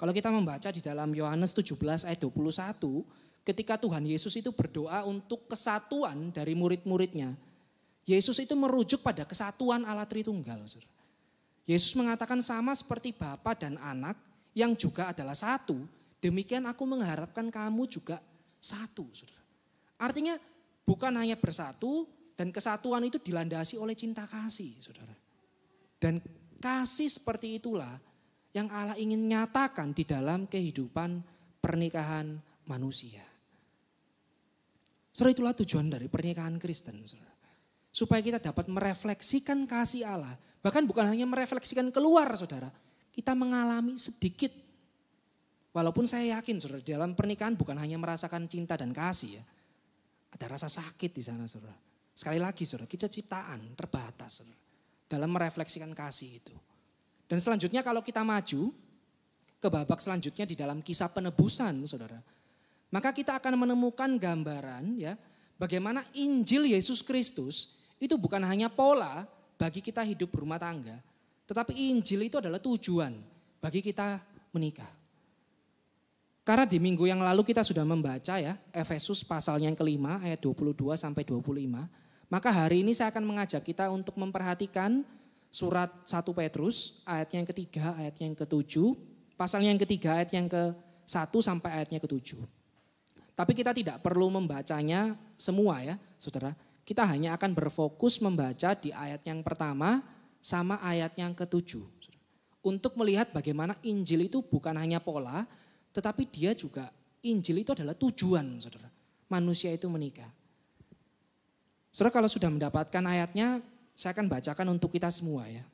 Kalau kita membaca di dalam Yohanes 17 ayat 21, ketika Tuhan Yesus itu berdoa untuk kesatuan dari murid-muridnya, Yesus itu merujuk pada kesatuan Allah Tritunggal. Yesus mengatakan sama seperti Bapa dan Anak yang juga adalah satu, demikian aku mengharapkan kamu juga satu. Artinya bukan hanya bersatu dan kesatuan itu dilandasi oleh cinta kasih, saudara. Dan kasih seperti itulah yang Allah ingin nyatakan di dalam kehidupan pernikahan manusia. Saudara, itulah tujuan dari pernikahan Kristen. Saudara. Supaya kita dapat merefleksikan kasih Allah. Bahkan bukan hanya merefleksikan keluar, saudara. Kita mengalami sedikit. Walaupun saya yakin, saudara, dalam pernikahan bukan hanya merasakan cinta dan kasih ya. Ada rasa sakit di sana, saudara. Sekali lagi, saudara, kita ciptaan terbatas, saudara. Dalam merefleksikan kasih itu. Dan selanjutnya kalau kita maju ke babak selanjutnya di dalam kisah penebusan, saudara. Maka kita akan menemukan gambaran ya bagaimana Injil Yesus Kristus itu bukan hanya pola bagi kita hidup berumah tangga. Tetapi Injil itu adalah tujuan bagi kita menikah. Karena di minggu yang lalu kita sudah membaca ya Efesus pasal yang kelima ayat 22 sampai 25. Maka hari ini saya akan mengajak kita untuk memperhatikan surat 1 Petrus ayat yang ketiga, ayat yang ke-7. Pasal yang ketiga ayat yang ke-1 sampai ayatnya ke-7. Tapi kita tidak perlu membacanya semua ya saudara. Kita hanya akan berfokus membaca di ayat yang pertama sama ayat yang ke-7. Untuk melihat bagaimana Injil itu bukan hanya pola, tetapi dia juga Injil itu adalah tujuan saudara. Manusia itu menikah. Saudara, kalau sudah mendapatkan ayatnya, saya akan bacakan untuk kita semua ya.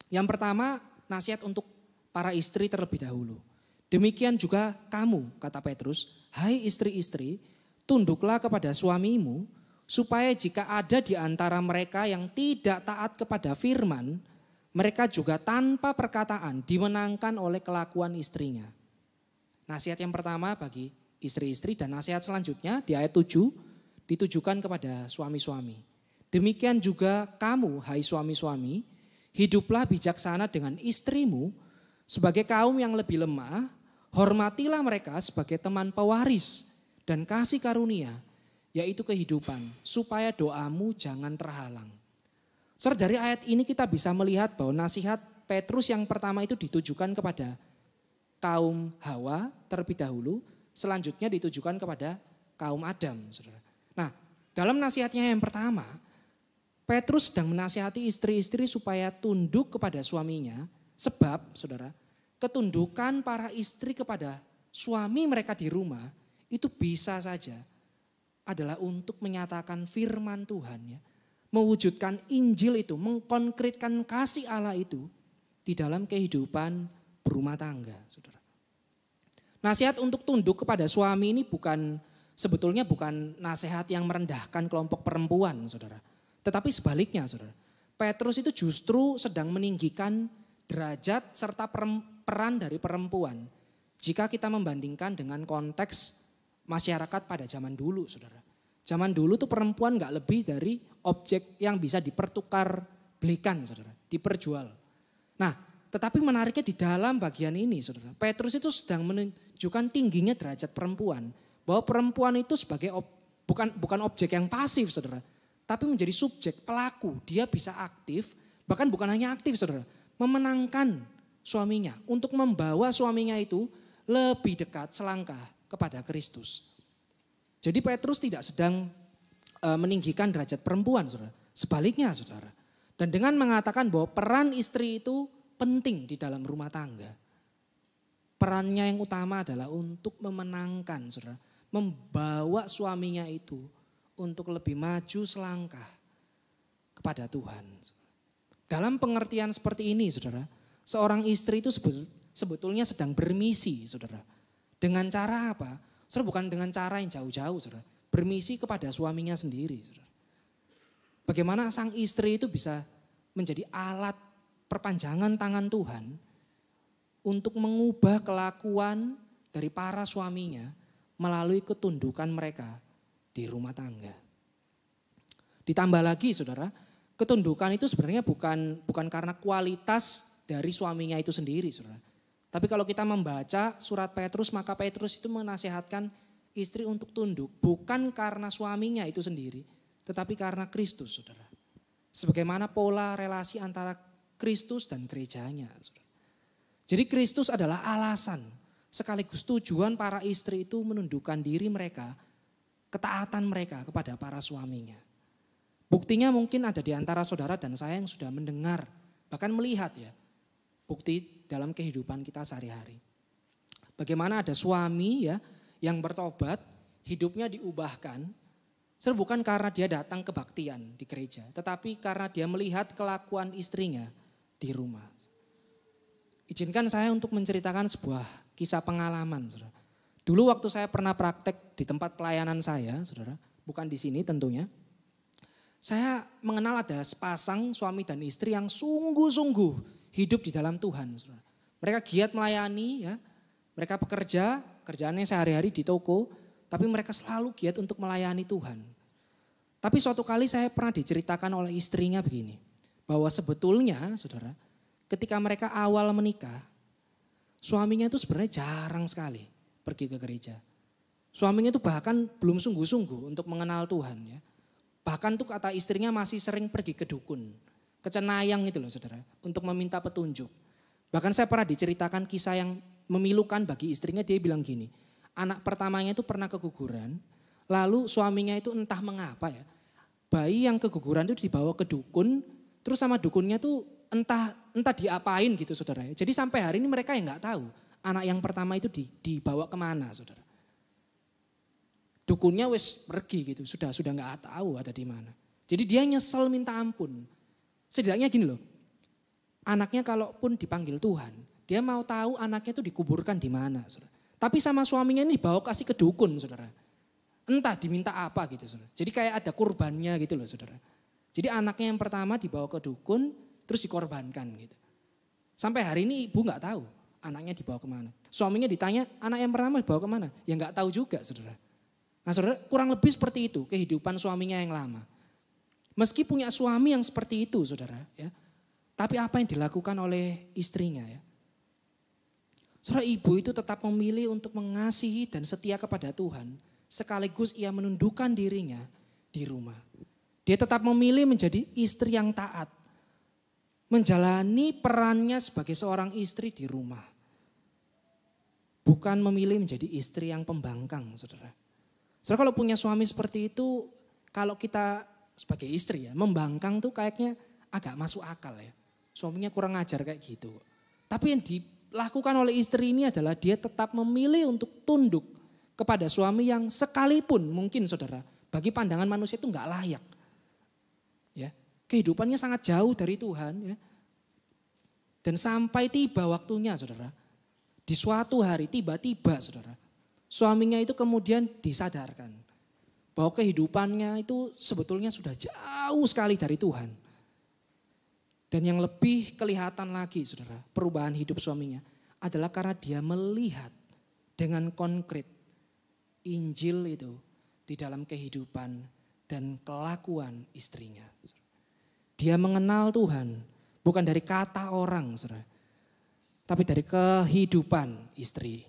Yang pertama, nasihat untuk para istri terlebih dahulu. Demikian juga kamu, kata Petrus, hai istri-istri, tunduklah kepada suamimu, supaya jika ada di antara mereka yang tidak taat kepada firman, mereka juga tanpa perkataan dimenangkan oleh kelakuan istrinya. Nasihat yang pertama bagi istri-istri dan nasihat selanjutnya di ayat 7 ditujukan kepada suami-suami. Demikian juga kamu, hai suami-suami, hiduplah bijaksana dengan istrimu sebagai kaum yang lebih lemah, hormatilah mereka sebagai teman pewaris dan kasih karunia, yaitu kehidupan, supaya doamu jangan terhalang. Saudara, dari ayat ini kita bisa melihat bahwa nasihat Petrus yang pertama itu ditujukan kepada kaum Hawa terlebih dahulu, selanjutnya ditujukan kepada kaum Adam. Saudara. Nah, dalam nasihatnya yang pertama, Petrus sedang menasihati istri-istri supaya tunduk kepada suaminya, sebab saudara, ketundukan para istri kepada suami mereka di rumah itu bisa saja adalah untuk menyatakan firman Tuhan ya. Mewujudkan Injil itu, mengkonkretkan kasih Allah itu di dalam kehidupan berumah tangga, saudara. Nasihat untuk tunduk kepada suami ini sebetulnya bukan nasihat yang merendahkan kelompok perempuan, saudara. Tetapi sebaliknya, saudara. Petrus itu justru sedang meninggikan derajat serta peran dari perempuan. Jika kita membandingkan dengan konteks masyarakat pada zaman dulu, saudara. Zaman dulu tuh perempuan gak lebih dari objek yang bisa dipertukar belikan, saudara, diperjual. Nah, tetapi menariknya di dalam bagian ini, saudara, Petrus itu sedang menunjukkan tingginya derajat perempuan. Bahwa perempuan itu sebagai bukan objek yang pasif, saudara, tapi menjadi subjek, pelaku. Dia bisa aktif, bahkan bukan hanya aktif, saudara, memenangkan suaminya untuk membawa suaminya itu lebih dekat selangkah kepada Kristus. Jadi Petrus tidak sedang meninggikan derajat perempuan, saudara. Sebaliknya, saudara. Dan dengan mengatakan bahwa peran istri itu penting di dalam rumah tangga. Perannya yang utama adalah untuk memenangkan, saudara. Membawa suaminya itu untuk lebih maju selangkah kepada Tuhan. Dalam pengertian seperti ini, saudara, seorang istri itu sebetulnya sedang bermisi, saudara. Dengan cara apa? Saudara, bukan dengan cara yang jauh-jauh, saudara. Bermisi kepada suaminya sendiri, saudara. Bagaimana sang istri itu bisa menjadi alat perpanjangan tangan Tuhan untuk mengubah kelakuan dari para suaminya melalui ketundukan mereka di rumah tangga. Ditambah lagi, saudara, ketundukan itu sebenarnya bukan karena kualitas dari suaminya itu sendiri, saudara. Tapi kalau kita membaca surat Petrus, maka Petrus itu menasihatkan istri untuk tunduk. Bukan karena suaminya itu sendiri, tetapi karena Kristus, saudara. Sebagaimana pola relasi antara Kristus dan gerejanya, saudara. Jadi Kristus adalah alasan sekaligus tujuan para istri itu menundukkan diri mereka, ketaatan mereka kepada para suaminya. Buktinya mungkin ada di antara saudara dan saya yang sudah mendengar, bahkan melihat ya, bukti dalam kehidupan kita sehari-hari. Bagaimana ada suami ya yang bertobat, hidupnya diubahkan, bukan karena dia datang kebaktian di gereja, tetapi karena dia melihat kelakuan istrinya di rumah. Izinkan saya untuk menceritakan sebuah kisah pengalaman, saudara. Dulu waktu saya pernah praktek di tempat pelayanan saya, saudara, bukan di sini tentunya. Saya mengenal ada sepasang suami dan istri yang sungguh-sungguh hidup di dalam Tuhan, saudara. Mereka giat melayani, ya. Mereka bekerja, kerjaannya sehari-hari di toko, tapi mereka selalu giat untuk melayani Tuhan. Tapi suatu kali saya pernah diceritakan oleh istrinya begini, bahwa sebetulnya, saudara, ketika mereka awal menikah, suaminya itu sebenarnya jarang sekali pergi ke gereja. Suaminya itu bahkan belum sungguh-sungguh untuk mengenal Tuhan, ya. Bahkan tuh kata istrinya masih sering pergi ke dukun, ke cenayang itu loh, saudara, untuk meminta petunjuk. Bahkan saya pernah diceritakan kisah yang memilukan bagi istrinya. Dia bilang gini, anak pertamanya itu pernah keguguran, lalu suaminya itu entah mengapa ya, bayi yang keguguran itu dibawa ke dukun, terus sama dukunnya tuh entah diapain gitu, saudara. Jadi sampai hari ini mereka yang nggak tahu anak yang pertama itu dibawa kemana, saudara. Dukunnya wis pergi gitu, sudah nggak tahu ada di mana. Jadi dia nyesel minta ampun. Setidaknya gini loh, anaknya kalaupun dipanggil Tuhan, dia mau tahu anaknya itu dikuburkan di mana, saudara. Tapi sama suaminya ini dibawa kasih ke dukun, saudara. Entah diminta apa gitu, saudara. Jadi kayak ada kurbannya gitu loh, saudara. Jadi anaknya yang pertama dibawa ke dukun, terus dikorbankan gitu. Sampai hari ini ibu nggak tahu anaknya dibawa kemana. Suaminya ditanya, anak yang pertama dibawa kemana? Ya nggak tahu juga, saudara. Nah, saudara, kurang lebih seperti itu kehidupan suaminya yang lama. Meski punya suami yang seperti itu, saudara, ya. Tapi apa yang dilakukan oleh istrinya, ya? Saudara, ibu itu tetap memilih untuk mengasihi dan setia kepada Tuhan, sekaligus ia menundukkan dirinya di rumah. Dia tetap memilih menjadi istri yang taat, menjalani perannya sebagai seorang istri di rumah. Bukan memilih menjadi istri yang pembangkang, saudara. Saudara, kalau punya suami seperti itu, kalau kita sebagai istri ya, membangkang tuh kayaknya agak masuk akal ya. Suaminya kurang ajar kayak gitu. Tapi yang dilakukan oleh istri ini adalah dia tetap memilih untuk tunduk kepada suami yang sekalipun mungkin, saudara, bagi pandangan manusia itu nggak layak. Ya, kehidupannya sangat jauh dari Tuhan, ya. Dan sampai tiba waktunya, saudara, di suatu hari tiba-tiba, saudara, suaminya itu kemudian disadarkan bahwa kehidupannya itu sebetulnya sudah jauh sekali dari Tuhan. Dan yang lebih kelihatan lagi, saudara, perubahan hidup suaminya adalah karena dia melihat dengan konkret Injil itu di dalam kehidupan dan kelakuan istrinya. Dia mengenal Tuhan bukan dari kata orang, saudara, tapi dari kehidupan istri.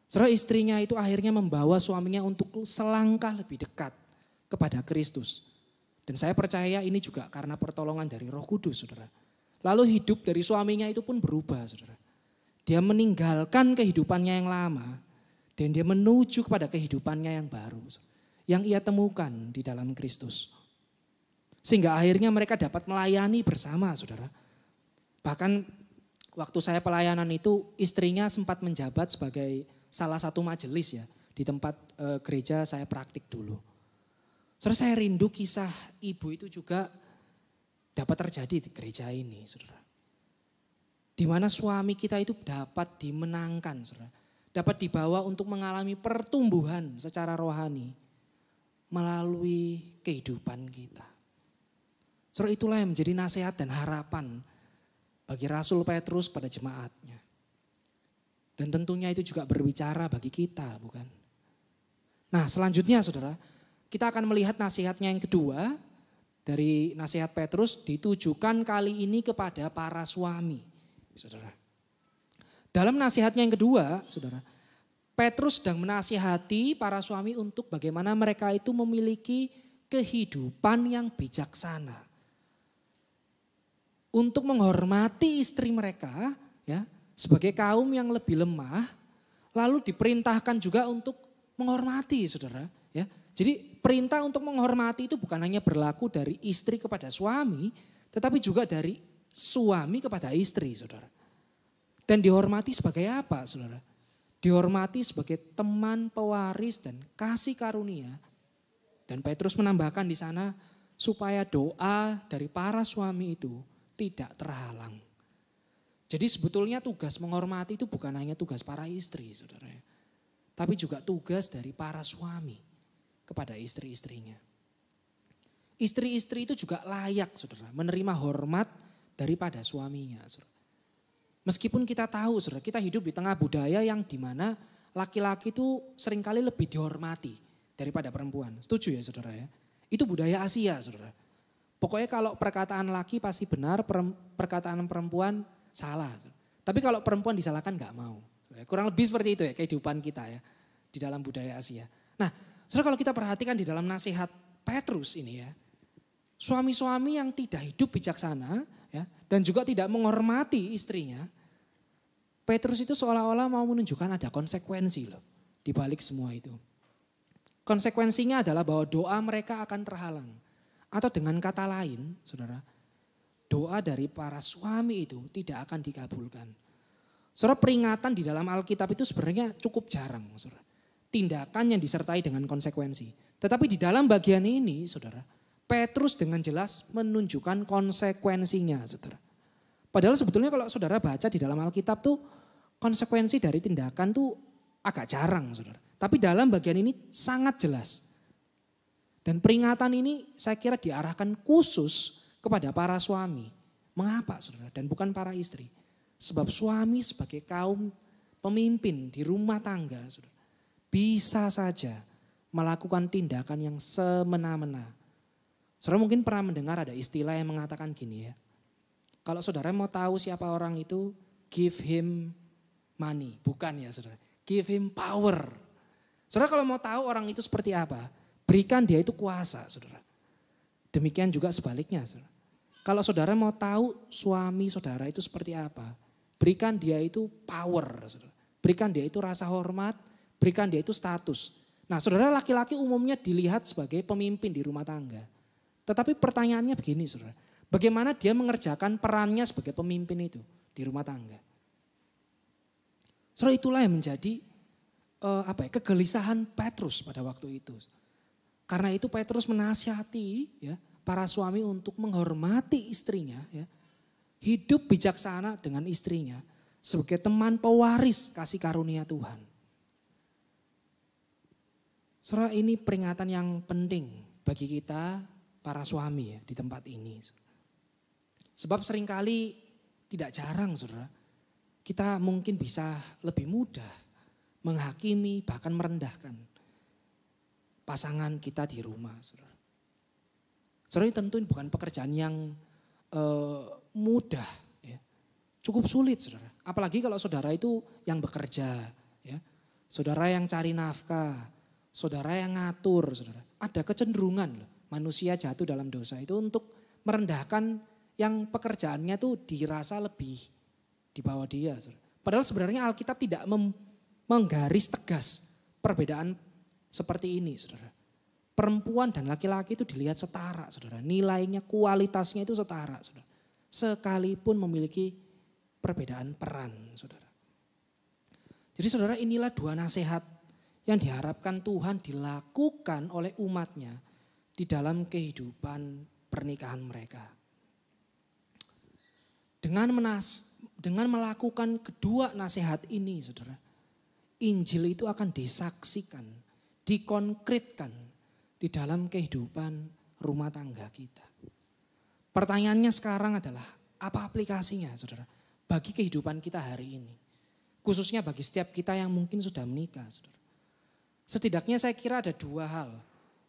Saudara, istrinya itu akhirnya membawa suaminya untuk selangkah lebih dekat kepada Kristus. Dan saya percaya ini juga karena pertolongan dari Roh Kudus, saudara. Lalu hidup dari suaminya itu pun berubah, saudara. Dia meninggalkan kehidupannya yang lama dan dia menuju kepada kehidupannya yang baru, yang ia temukan di dalam Kristus. Sehingga akhirnya mereka dapat melayani bersama, saudara. Bahkan waktu saya pelayanan itu istrinya sempat menjabat sebagai salah satu majelis ya di tempat gereja saya praktik dulu. Saudara, saya rindu kisah ibu itu juga dapat terjadi di gereja ini, saudara. Di mana suami kita itu dapat dimenangkan, saudara. Dapat dibawa untuk mengalami pertumbuhan secara rohani melalui kehidupan kita. Saudara, itulah yang menjadi nasihat dan harapan bagi Rasul Petrus pada jemaatnya. Dan tentunya itu juga berbicara bagi kita, bukan? Nah, selanjutnya saudara, kita akan melihat nasihatnya yang kedua dari nasihat Petrus ditujukan kali ini kepada para suami, saudara. Dalam nasihatnya yang kedua, saudara, Petrus sedang menasihati para suami untuk bagaimana mereka itu memiliki kehidupan yang bijaksana. Untuk menghormati istri mereka, ya, sebagai kaum yang lebih lemah, lalu diperintahkan juga untuk menghormati, saudara. Ya, jadi perintah untuk menghormati itu bukan hanya berlaku dari istri kepada suami, tetapi juga dari suami kepada istri, saudara. Dan dihormati sebagai apa, saudara? Dihormati sebagai teman, pewaris, dan kasih karunia. Dan Petrus menambahkan di sana supaya doa dari para suami itu tidak terhalang. Jadi sebetulnya tugas menghormati itu bukan hanya tugas para istri, saudara. Tapi juga tugas dari para suami kepada istri-istrinya. Istri-istri itu juga layak, saudara, menerima hormat daripada suaminya, saudara. Meskipun kita tahu, saudara, kita hidup di tengah budaya yang dimana laki-laki itu seringkali lebih dihormati daripada perempuan. Setuju ya, saudara ya? Itu budaya Asia, saudara. Pokoknya kalau perkataan laki pasti benar, perkataan perempuan salah. Tapi kalau perempuan disalahkan gak mau. Kurang lebih seperti itu ya kehidupan kita ya di dalam budaya Asia. Nah, saudara, kalau kita perhatikan di dalam nasihat Petrus ini ya, suami-suami yang tidak hidup bijaksana ya, dan juga tidak menghormati istrinya, Petrus itu seolah-olah mau menunjukkan ada konsekuensi loh di balik semua itu. Konsekuensinya adalah bahwa doa mereka akan terhalang. Atau dengan kata lain, saudara, doa dari para suami itu tidak akan dikabulkan. Saudara, peringatan di dalam Alkitab itu sebenarnya cukup jarang, saudara. Tindakan yang disertai dengan konsekuensi. Tetapi di dalam bagian ini, saudara, Petrus dengan jelas menunjukkan konsekuensinya, saudara. Padahal sebetulnya kalau saudara baca di dalam Alkitab tuh konsekuensi dari tindakan tuh agak jarang, saudara. Tapi dalam bagian ini sangat jelas. Dan peringatan ini saya kira diarahkan khusus kepada para suami. Mengapa, saudara? Dan bukan para istri. Sebab suami sebagai kaum pemimpin di rumah tangga, saudara, bisa saja melakukan tindakan yang semena-mena. Saudara mungkin pernah mendengar ada istilah yang mengatakan gini ya. Kalau saudara mau tahu siapa orang itu, give him money. Bukan ya, saudara. Give him power. Saudara kalau mau tahu orang itu seperti apa, berikan dia itu kuasa, saudara. Demikian juga sebaliknya, saudara. Kalau saudara mau tahu suami saudara itu seperti apa, berikan dia itu power, saudara. Berikan dia itu rasa hormat, berikan dia itu status. Nah, saudara, laki-laki umumnya dilihat sebagai pemimpin di rumah tangga. Tetapi pertanyaannya begini, saudara. Bagaimana dia mengerjakan perannya sebagai pemimpin itu di rumah tangga? Saudara, itulah yang menjadi kegelisahan Petrus pada waktu itu. Karena itu Petrus menasihati ya, para suami untuk menghormati istrinya, ya, hidup bijaksana dengan istrinya sebagai teman pewaris kasih karunia Tuhan. Saudara, ini peringatan yang penting bagi kita para suami ya, di tempat ini. Sebab seringkali tidak jarang, saudara, kita mungkin bisa lebih mudah menghakimi bahkan merendahkan. pasangan kita di rumah. Saudara. Saudara, ini tentu bukan pekerjaan yang mudah. Ya. Cukup sulit saudara. Apalagi kalau saudara itu yang bekerja. Ya. Saudara yang cari nafkah. Saudara yang ngatur. Saudara. Ada kecenderungan manusia jatuh dalam dosa itu untuk merendahkan yang pekerjaannya tuh dirasa lebih di bawah dia. Saudara. Padahal sebenarnya Alkitab tidak menggaris tegas perbedaan seperti ini saudara. Perempuan dan laki-laki itu dilihat setara saudara. Nilainya, kualitasnya itu setara saudara. Sekalipun memiliki perbedaan peran saudara. Jadi saudara, inilah dua nasihat yang diharapkan Tuhan dilakukan oleh umatnya di dalam kehidupan pernikahan mereka. Dengan melakukan kedua nasihat ini saudara, Injil itu akan disaksikan, dikonkretkan di dalam kehidupan rumah tangga kita. Pertanyaannya sekarang adalah, apa aplikasinya saudara bagi kehidupan kita hari ini? Khususnya bagi setiap kita yang mungkin sudah menikah saudara. Setidaknya saya kira ada dua hal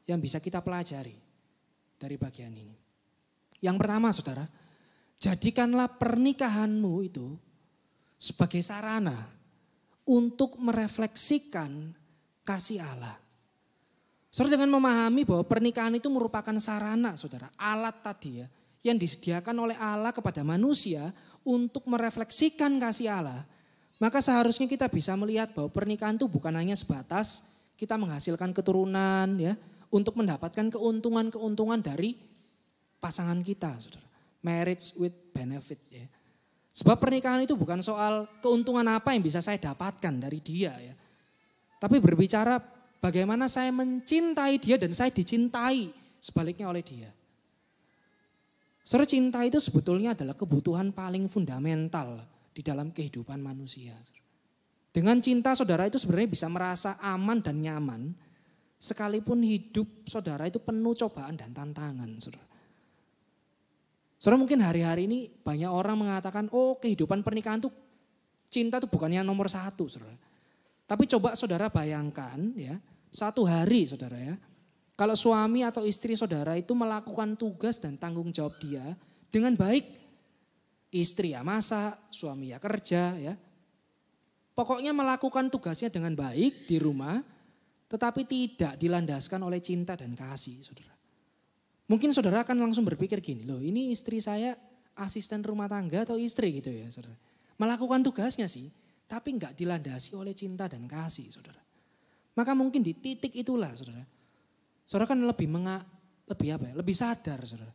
yang bisa kita pelajari dari bagian ini. Yang pertama saudara, jadikanlah pernikahanmu itu sebagai sarana untuk merefleksikan kasih Allah. Saudara, dengan memahami bahwa pernikahan itu merupakan sarana saudara, alat tadi ya, yang disediakan oleh Allah kepada manusia untuk merefleksikan kasih Allah. Maka seharusnya kita bisa melihat bahwa pernikahan itu bukan hanya sebatas kita menghasilkan keturunan ya, untuk mendapatkan keuntungan-keuntungan dari pasangan kita saudara. Marriage with benefit ya. Sebab pernikahan itu bukan soal keuntungan apa yang bisa saya dapatkan dari dia ya. Tapi berbicara bagaimana saya mencintai dia dan saya dicintai sebaliknya oleh dia. Saudara, cinta itu sebetulnya adalah kebutuhan paling fundamental di dalam kehidupan manusia. Dengan cinta saudara itu sebenarnya bisa merasa aman dan nyaman sekalipun hidup saudara itu penuh cobaan dan tantangan saudara. Saudara, mungkin hari-hari ini banyak orang mengatakan, oh kehidupan pernikahan itu cinta itu bukannya nomor satu saudara. Tapi coba saudara bayangkan ya, satu hari saudara ya, kalau suami atau istri saudara itu melakukan tugas dan tanggung jawab dia dengan baik. Istri ya masak, suami ya kerja ya. Pokoknya melakukan tugasnya dengan baik di rumah, tetapi tidak dilandaskan oleh cinta dan kasih saudara. Mungkin saudara akan langsung berpikir gini, loh ini istri saya asisten rumah tangga atau istri gitu ya saudara. Melakukan tugasnya sih, tapi enggak dilandasi oleh cinta dan kasih saudara. Maka mungkin di titik itulah saudara. Saudara kan lebih sadar saudara.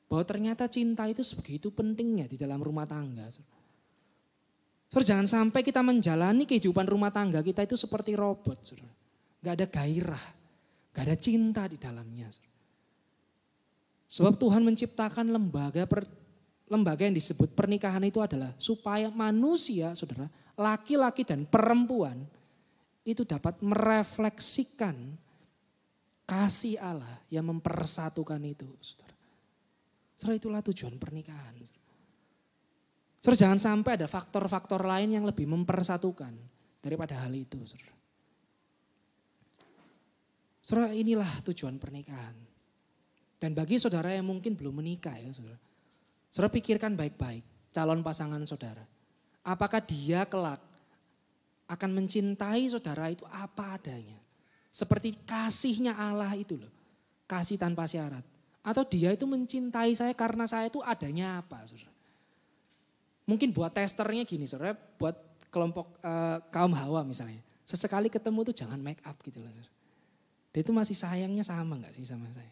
Bahwa ternyata cinta itu sebegitu pentingnya di dalam rumah tangga. Saudara, jangan sampai kita menjalani kehidupan rumah tangga kita itu seperti robot saudara. Enggak ada gairah, enggak ada cinta di dalamnya saudara. Sebab Tuhan menciptakan lembaga yang disebut pernikahan itu adalah supaya manusia saudara, laki-laki dan perempuan itu dapat merefleksikan kasih Allah yang mempersatukan itu saudara. Saudara, itulah tujuan pernikahan. Saudara, jangan sampai ada faktor-faktor lain yang lebih mempersatukan daripada hal itu saudara. Saudara, inilah tujuan pernikahan. Dan bagi saudara yang mungkin belum menikah ya saudara. Saudara pikirkan baik-baik calon pasangan saudara. Apakah dia kelak akan mencintai saudara itu apa adanya. Seperti kasihnya Allah itu loh. Kasih tanpa syarat. Atau dia itu mencintai saya karena saya itu adanya apa saudara. Mungkin buat testernya gini saudara. Buat kelompok kaum Hawa misalnya. Sesekali ketemu tuh jangan make up gitu loh saudara. Dia itu masih sayangnya sama gak sih sama saya.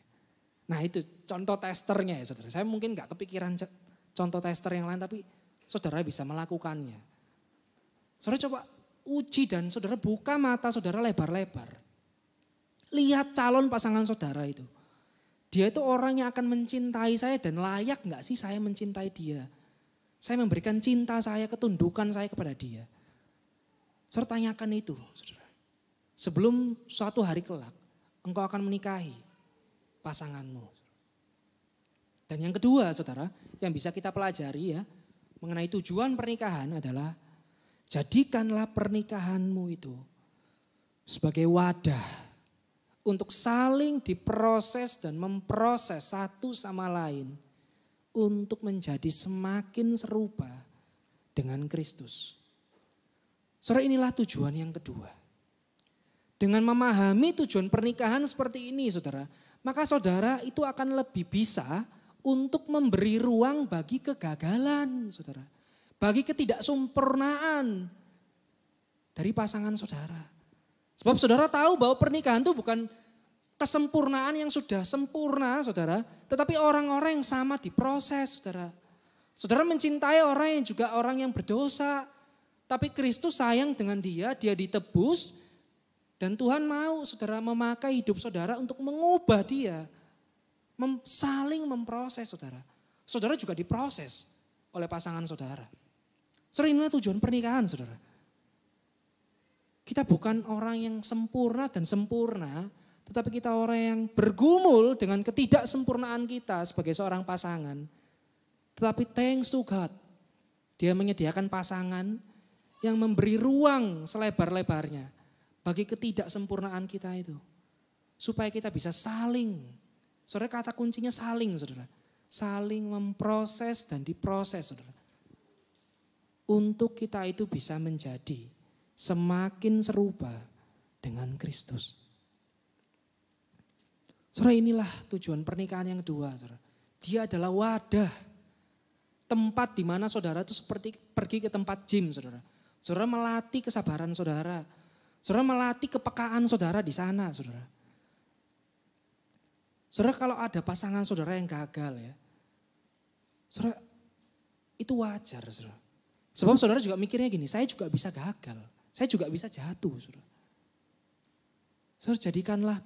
Nah itu contoh testernya ya saudara. Saya mungkin gak kepikiran contoh tester yang lain tapi saudara bisa melakukannya. Saudara coba uji dan saudara buka mata saudara lebar-lebar. Lihat calon pasangan saudara itu. Dia itu orang yang akan mencintai saya dan layak gak sih saya mencintai dia. Saya memberikan cinta saya, ketundukan saya kepada dia. Saudara tanyakan itu saudara. Sebelum suatu hari kelak engkau akan menikahi pasanganmu. Dan yang kedua saudara, yang bisa kita pelajari ya, mengenai tujuan pernikahan adalah jadikanlah pernikahanmu itu sebagai wadah untuk saling diproses dan memproses satu sama lain untuk menjadi semakin serupa dengan Kristus. Saudara, inilah tujuan yang kedua. Dengan memahami tujuan pernikahan seperti ini, saudara, maka saudara itu akan lebih bisa untuk memberi ruang bagi kegagalan, saudara. Bagi ketidaksempurnaan dari pasangan saudara. Sebab saudara tahu bahwa pernikahan itu bukan kesempurnaan yang sudah sempurna, saudara. Tetapi orang-orang yang sama diproses, saudara. Saudara mencintai orang yang juga orang yang berdosa. Tapi Kristus sayang dengan dia ditebus. Dan Tuhan mau saudara memakai hidup saudara untuk mengubah dia. Saling memproses saudara. Saudara juga diproses oleh pasangan saudara. Saudara, inilah tujuan pernikahan saudara. Kita bukan orang yang sempurna dan sempurna. Tetapi kita orang yang bergumul dengan ketidaksempurnaan kita sebagai seorang pasangan. Tetapi thanks to God. Dia menyediakan pasangan yang memberi ruang selebar-lebarnya bagi ketidaksempurnaan kita itu. Supaya kita bisa saling. Saudara, kata kuncinya saling saudara. Saling memproses dan diproses saudara. Untuk kita itu bisa menjadi semakin serupa dengan Kristus. Saudara, inilah tujuan pernikahan yang kedua saudara. Dia adalah wadah. Tempat di mana saudara itu seperti pergi ke tempat gym saudara. Saudara melatih kesabaran saudara. Saudara melatih kepekaan saudara di sana, saudara. Saudara, kalau ada pasangan saudara yang gagal ya, saudara, itu wajar, saudara. Sebab saudara juga mikirnya gini, saya juga bisa gagal, saya juga bisa jatuh, saudara. Saudara, jadikanlah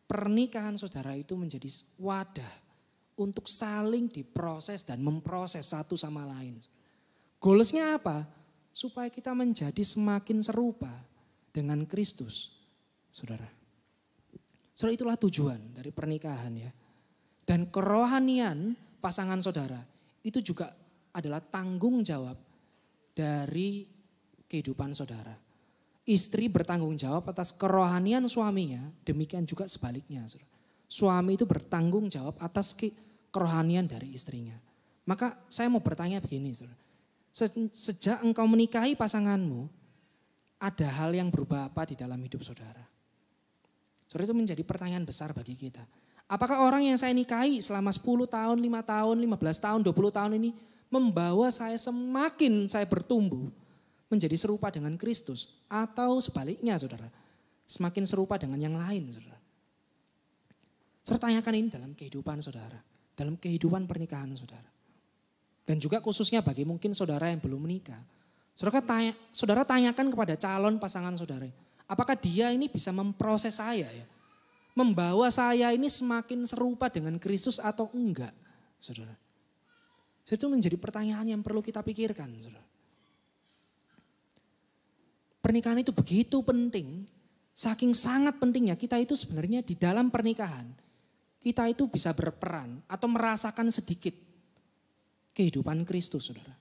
pernikahan saudara itu menjadi wadah untuk saling diproses dan memproses satu sama lain. Goalsnya apa? Supaya kita menjadi semakin serupa dengan Kristus, saudara. Saudara, itulah tujuan dari pernikahan ya. Dan kerohanian pasangan saudara itu juga adalah tanggung jawab dari kehidupan saudara. Istri bertanggung jawab atas kerohanian suaminya, demikian juga sebaliknya. Saudara. Suami itu bertanggung jawab atas kerohanian dari istrinya. Maka saya mau bertanya begini, saudara. Sejak engkau menikahi pasanganmu, ada hal yang berubah apa di dalam hidup saudara? Saudara, itu menjadi pertanyaan besar bagi kita. Apakah orang yang saya nikahi selama 10 tahun, 5 tahun, 15 tahun, 20 tahun ini membawa saya semakin saya bertumbuh menjadi serupa dengan Kristus? Atau sebaliknya saudara, semakin serupa dengan yang lain saudara? Saudara, tanyakan ini dalam kehidupan saudara, dalam kehidupan pernikahan saudara. Dan juga khususnya bagi mungkin saudara yang belum menikah. Saudara tanyakan kepada calon pasangan saudara, apakah dia ini bisa memproses saya ya? Membawa saya ini semakin serupa dengan Kristus atau enggak, saudara? Itu menjadi pertanyaan yang perlu kita pikirkan, saudara. Pernikahan itu begitu penting, saking sangat pentingnya kita itu sebenarnya di dalam pernikahan, kita itu bisa berperan atau merasakan sedikit kehidupan Kristus, saudara.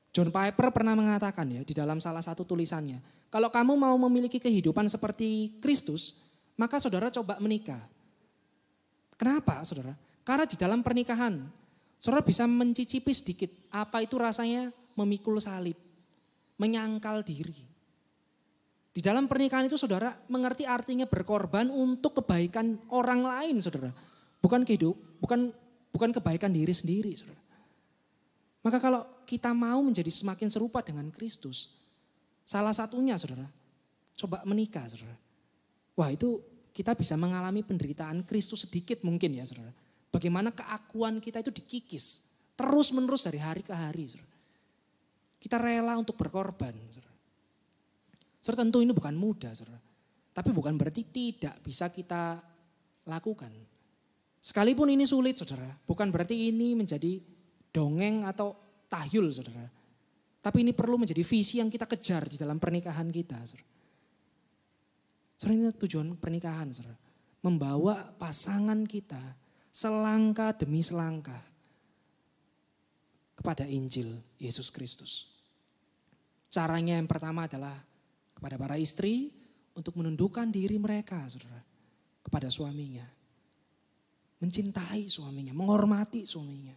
John Piper pernah mengatakan ya di dalam salah satu tulisannya, kalau kamu mau memiliki kehidupan seperti Kristus, maka saudara coba menikah. Kenapa saudara? Karena di dalam pernikahan, saudara bisa mencicipi sedikit apa itu rasanya memikul salib, menyangkal diri. Di dalam pernikahan itu saudara mengerti artinya berkorban untuk kebaikan orang lain saudara. Bukan kebaikan diri sendiri saudara. Maka kalau kita mau menjadi semakin serupa dengan Kristus, salah satunya saudara, coba menikah saudara. Wah, itu kita bisa mengalami penderitaan Kristus sedikit mungkin ya saudara. Bagaimana keakuan kita itu dikikis terus menerus dari hari ke hari saudara. Kita rela untuk berkorban saudara. Saudara, tentu ini bukan mudah saudara. Tapi bukan berarti tidak bisa kita lakukan. Sekalipun ini sulit saudara, bukan berarti ini menjadi dongeng atau tahyul saudara. Tapi ini perlu menjadi visi yang kita kejar di dalam pernikahan kita saudara. Saudara, ini tujuan pernikahan saudara. Membawa pasangan kita selangkah demi selangkah kepada Injil Yesus Kristus. Caranya yang pertama adalah kepada para istri untuk menundukkan diri mereka saudara. kepada suaminya. Mencintai suaminya, menghormati suaminya.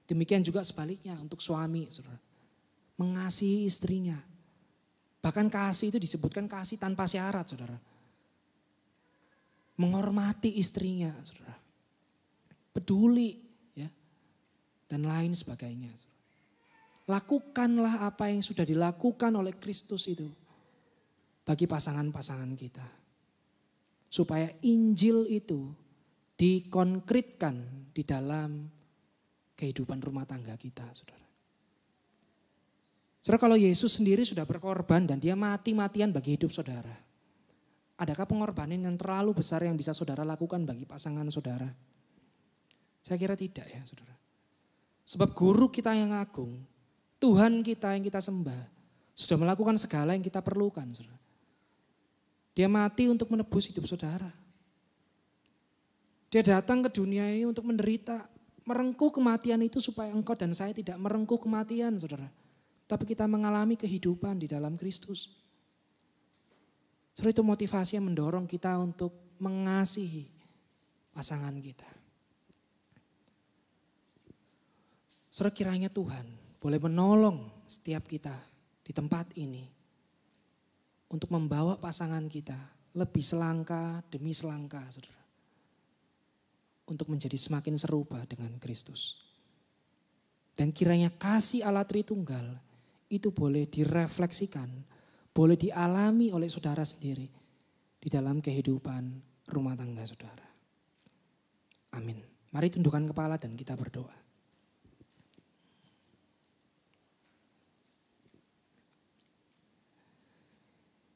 Demikian juga sebaliknya untuk suami, saudara. Mengasihi istrinya. Bahkan kasih itu disebutkan kasih tanpa syarat, saudara. Menghormati istrinya, saudara. Peduli, ya. Dan lain sebagainya. Saudara. Lakukanlah apa yang sudah dilakukan oleh Kristus itu bagi pasangan-pasangan kita. Supaya Injil itu dikonkretkan di dalam kehidupan rumah tangga kita, saudara. Saudara, kalau Yesus sendiri sudah berkorban dan dia mati-matian bagi hidup saudara, adakah pengorbanan yang terlalu besar yang bisa saudara lakukan bagi pasangan saudara? Saya kira tidak ya, saudara. Sebab guru kita yang agung, Tuhan kita yang kita sembah, sudah melakukan segala yang kita perlukan, saudara. Dia mati untuk menebus hidup saudara. Dia datang ke dunia ini untuk menderita, merengkuh kematian itu supaya engkau dan saya tidak merengkuh kematian, saudara. Tapi kita mengalami kehidupan di dalam Kristus. Saudara, itu motivasi yang mendorong kita untuk mengasihi pasangan kita. Saudara, kiranya Tuhan boleh menolong setiap kita di tempat ini untuk membawa pasangan kita lebih selangkah demi selangkah, saudara. Untuk menjadi semakin serupa dengan Kristus. Dan kiranya kasih Allah Tritunggal itu boleh direfleksikan, boleh dialami oleh saudara sendiri di dalam kehidupan rumah tangga saudara. Amin. Mari tundukkan kepala dan kita berdoa.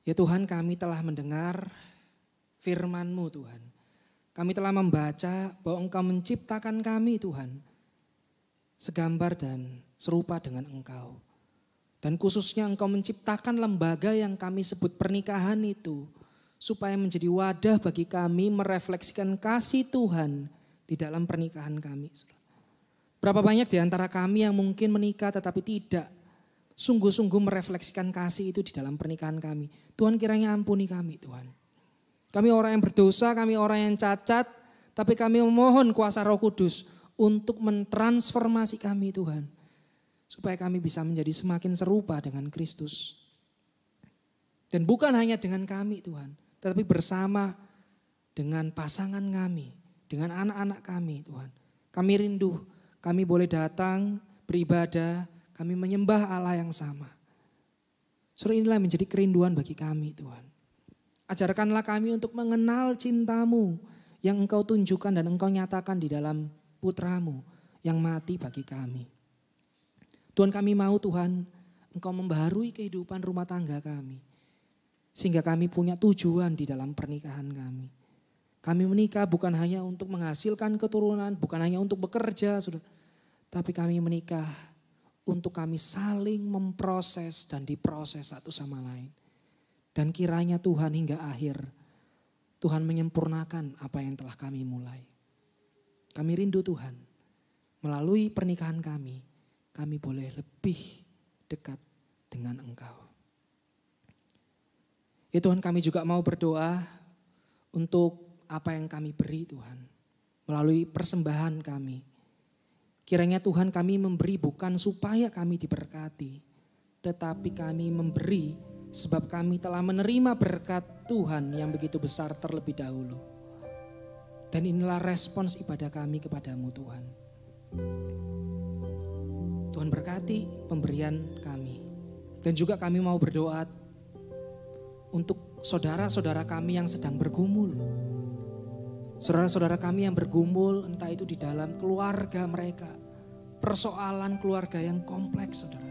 Ya Tuhan, kami telah mendengar firman-Mu Tuhan. Kami telah membaca bahwa Engkau menciptakan kami Tuhan segambar dan serupa dengan Engkau. Dan khususnya Engkau menciptakan lembaga yang kami sebut pernikahan itu supaya menjadi wadah bagi kami merefleksikan kasih Tuhan di dalam pernikahan kami. Berapa banyak di antara kami yang mungkin menikah tetapi tidak sungguh-sungguh merefleksikan kasih itu di dalam pernikahan kami. Tuhan, kiranya ampuni kami Tuhan. Kami orang yang berdosa, kami orang yang cacat, tapi kami memohon kuasa Roh Kudus untuk mentransformasi kami Tuhan. Supaya kami bisa menjadi semakin serupa dengan Kristus. Dan bukan hanya dengan kami Tuhan, tetapi bersama dengan pasangan kami, dengan anak-anak kami Tuhan. Kami rindu, kami boleh datang, beribadah, kami menyembah Allah yang sama. Saudara, inilah menjadi kerinduan bagi kami Tuhan. Ajarkanlah kami untuk mengenal cinta-Mu yang Engkau tunjukkan dan Engkau nyatakan di dalam putra-Mu yang mati bagi kami. Tuhan, kami mau Tuhan Engkau membaharui kehidupan rumah tangga kami. Sehingga kami punya tujuan di dalam pernikahan kami. Kami menikah bukan hanya untuk menghasilkan keturunan, bukan hanya untuk bekerja, saudara. Tapi kami menikah untuk kami saling memproses dan diproses satu sama lain. Dan kiranya Tuhan hingga akhir, Tuhan menyempurnakan apa yang telah kami mulai. Kami rindu Tuhan, melalui pernikahan kami boleh lebih dekat dengan Engkau. Ya Tuhan, kami juga mau berdoa untuk apa yang kami beri Tuhan, melalui persembahan kami. Kiranya Tuhan, kami memberi bukan supaya kami diberkati, tetapi kami memberi sebab kami telah menerima berkat Tuhan yang begitu besar terlebih dahulu. Dan inilah respons ibadah kami kepadamu Tuhan. Tuhan berkati pemberian kami. Dan juga kami mau berdoa untuk saudara-saudara kami yang sedang bergumul. Saudara-saudara kami yang bergumul entah itu di dalam keluarga mereka. Persoalan keluarga yang kompleks saudara.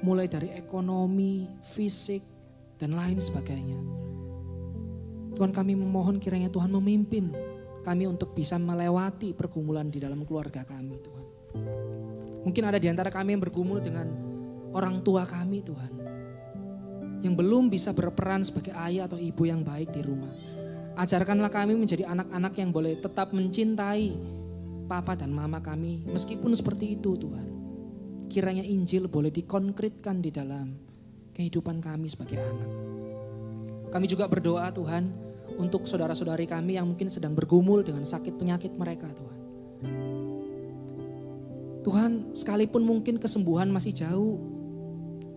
Mulai dari ekonomi, fisik, dan lain sebagainya. Tuhan, kami memohon kiranya Tuhan memimpin kami untuk bisa melewati pergumulan di dalam keluarga kami Tuhan. Mungkin ada di antara kami yang bergumul dengan orang tua kami Tuhan. Yang belum bisa berperan sebagai ayah atau ibu yang baik di rumah. Ajarkanlah kami menjadi anak-anak yang boleh tetap mencintai papa dan mama kami meskipun seperti itu Tuhan. Kiranya Injil boleh dikonkretkan di dalam kehidupan kami sebagai anak. Kami juga berdoa Tuhan untuk saudara-saudari kami yang mungkin sedang bergumul dengan sakit penyakit mereka Tuhan. Tuhan, sekalipun mungkin kesembuhan masih jauh,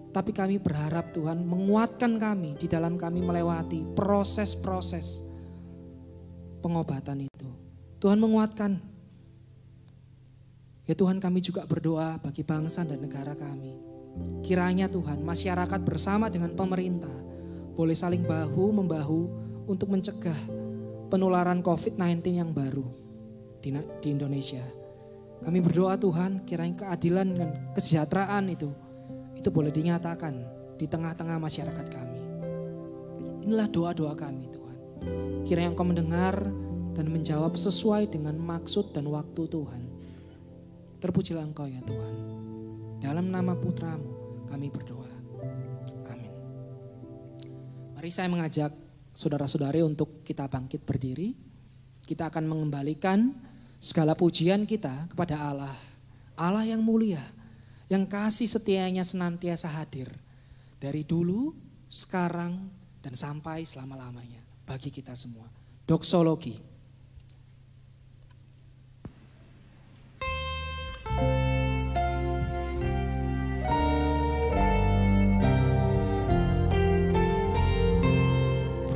tapi kami berharap Tuhan menguatkan kami di dalam kami melewati proses-proses pengobatan itu. Tuhan menguatkan. Ya Tuhan, kami juga berdoa bagi bangsa dan negara kami. Kiranya Tuhan, masyarakat bersama dengan pemerintah boleh saling bahu-membahu untuk mencegah penularan COVID-19 yang baru di Indonesia. Kami berdoa Tuhan, kiranya keadilan dan kesejahteraan itu boleh dinyatakan di tengah-tengah masyarakat kami. Inilah doa-doa kami Tuhan. Kiranya Engkau mendengar dan menjawab sesuai dengan maksud dan waktu Tuhan. Terpujilah Engkau ya Tuhan. Dalam nama Putra-Mu kami berdoa. Amin. Mari saya mengajak saudara-saudari untuk kita bangkit berdiri. Kita akan mengembalikan segala pujian kita kepada Allah. Allah yang mulia, yang kasih setianya senantiasa hadir. Dari dulu, sekarang, dan sampai selama-lamanya. Bagi kita semua. Doksologi.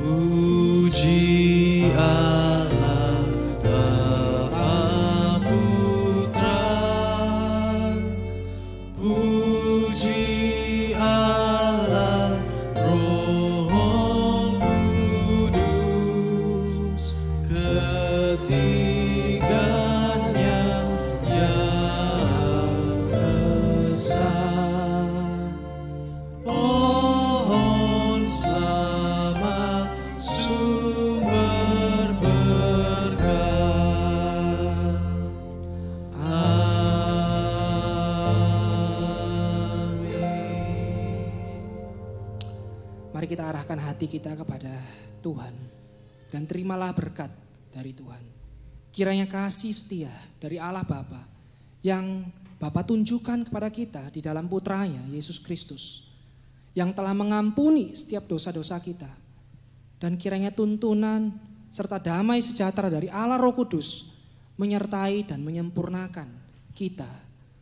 Puji Allah Bapa Putra, puji Allah Roh Kudus, ketiganya yang esa. Pohon selamat sumber berkah. Amin. Mari kita arahkan hati kita kepada Tuhan. Dan terimalah berkat dari Tuhan. Kiranya kasih setia dari Allah Bapa yang Bapa tunjukkan kepada kita di dalam putranya Yesus Kristus. Yang telah mengampuni setiap dosa-dosa kita. Dan kiranya tuntunan serta damai sejahtera dari Allah Roh Kudus menyertai dan menyempurnakan kita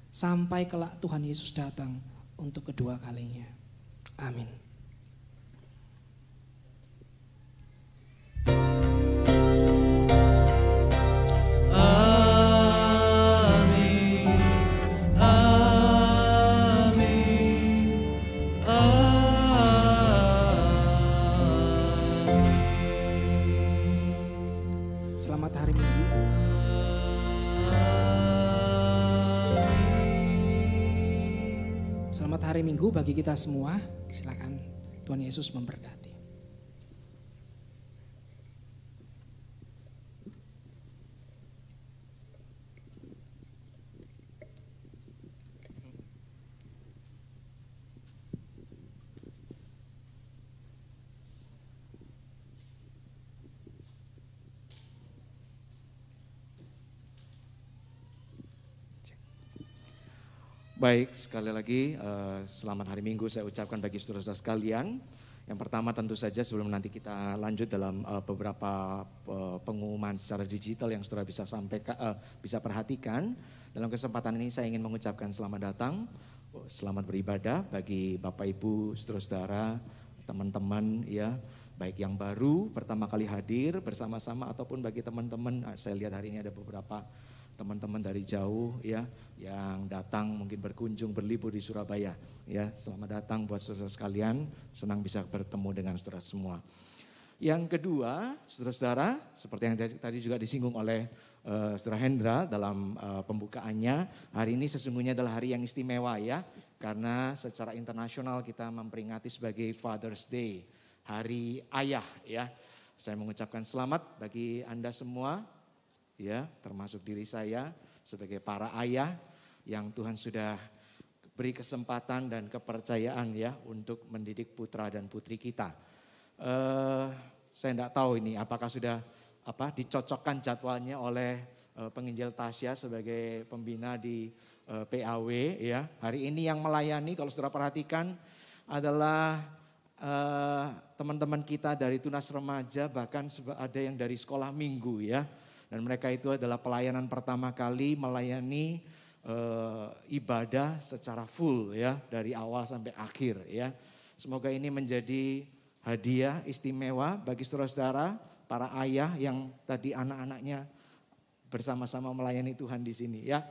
sampai kelak Tuhan Yesus datang untuk kedua kalinya. Amin. Selamat hari Minggu. Selamat hari Minggu bagi kita semua. Silakan Tuhan Yesus memberkati. Baik, sekali lagi selamat hari Minggu saya ucapkan bagi saudara-saudara sekalian. Yang pertama tentu saja sebelum nanti kita lanjut dalam beberapa pengumuman secara digital yang saudara bisa bisa perhatikan. Dalam kesempatan ini saya ingin mengucapkan selamat datang, selamat beribadah bagi Bapak Ibu, saudara-saudara, teman-teman ya, baik yang baru pertama kali hadir bersama-sama ataupun bagi teman-teman. Saya lihat hari ini ada beberapa teman-teman dari jauh ya yang datang mungkin berkunjung berlibur di Surabaya ya. Selamat datang buat saudara sekalian, senang bisa bertemu dengan saudara semua. Yang kedua, saudara-saudara, seperti yang tadi juga disinggung oleh Saudara Hendra dalam pembukaannya, hari ini sesungguhnya adalah hari yang istimewa ya, karena secara internasional kita memperingati sebagai Father's Day, Hari Ayah ya. Saya mengucapkan selamat bagi Anda semua ya, termasuk diri saya sebagai para ayah yang Tuhan sudah beri kesempatan dan kepercayaan ya untuk mendidik putra dan putri kita. Saya tidak tahu ini apakah sudah dicocokkan jadwalnya oleh penginjil Tasya sebagai pembina di PAW ya. Hari ini yang melayani kalau saudara perhatikan adalah teman-teman kita dari Tunas Remaja, bahkan ada yang dari sekolah minggu ya. Dan mereka itu adalah pelayanan pertama kali melayani ibadah secara full ya, dari awal sampai akhir ya. Semoga ini menjadi hadiah istimewa bagi saudara-saudara, para ayah yang tadi anak-anaknya bersama-sama melayani Tuhan di sini ya.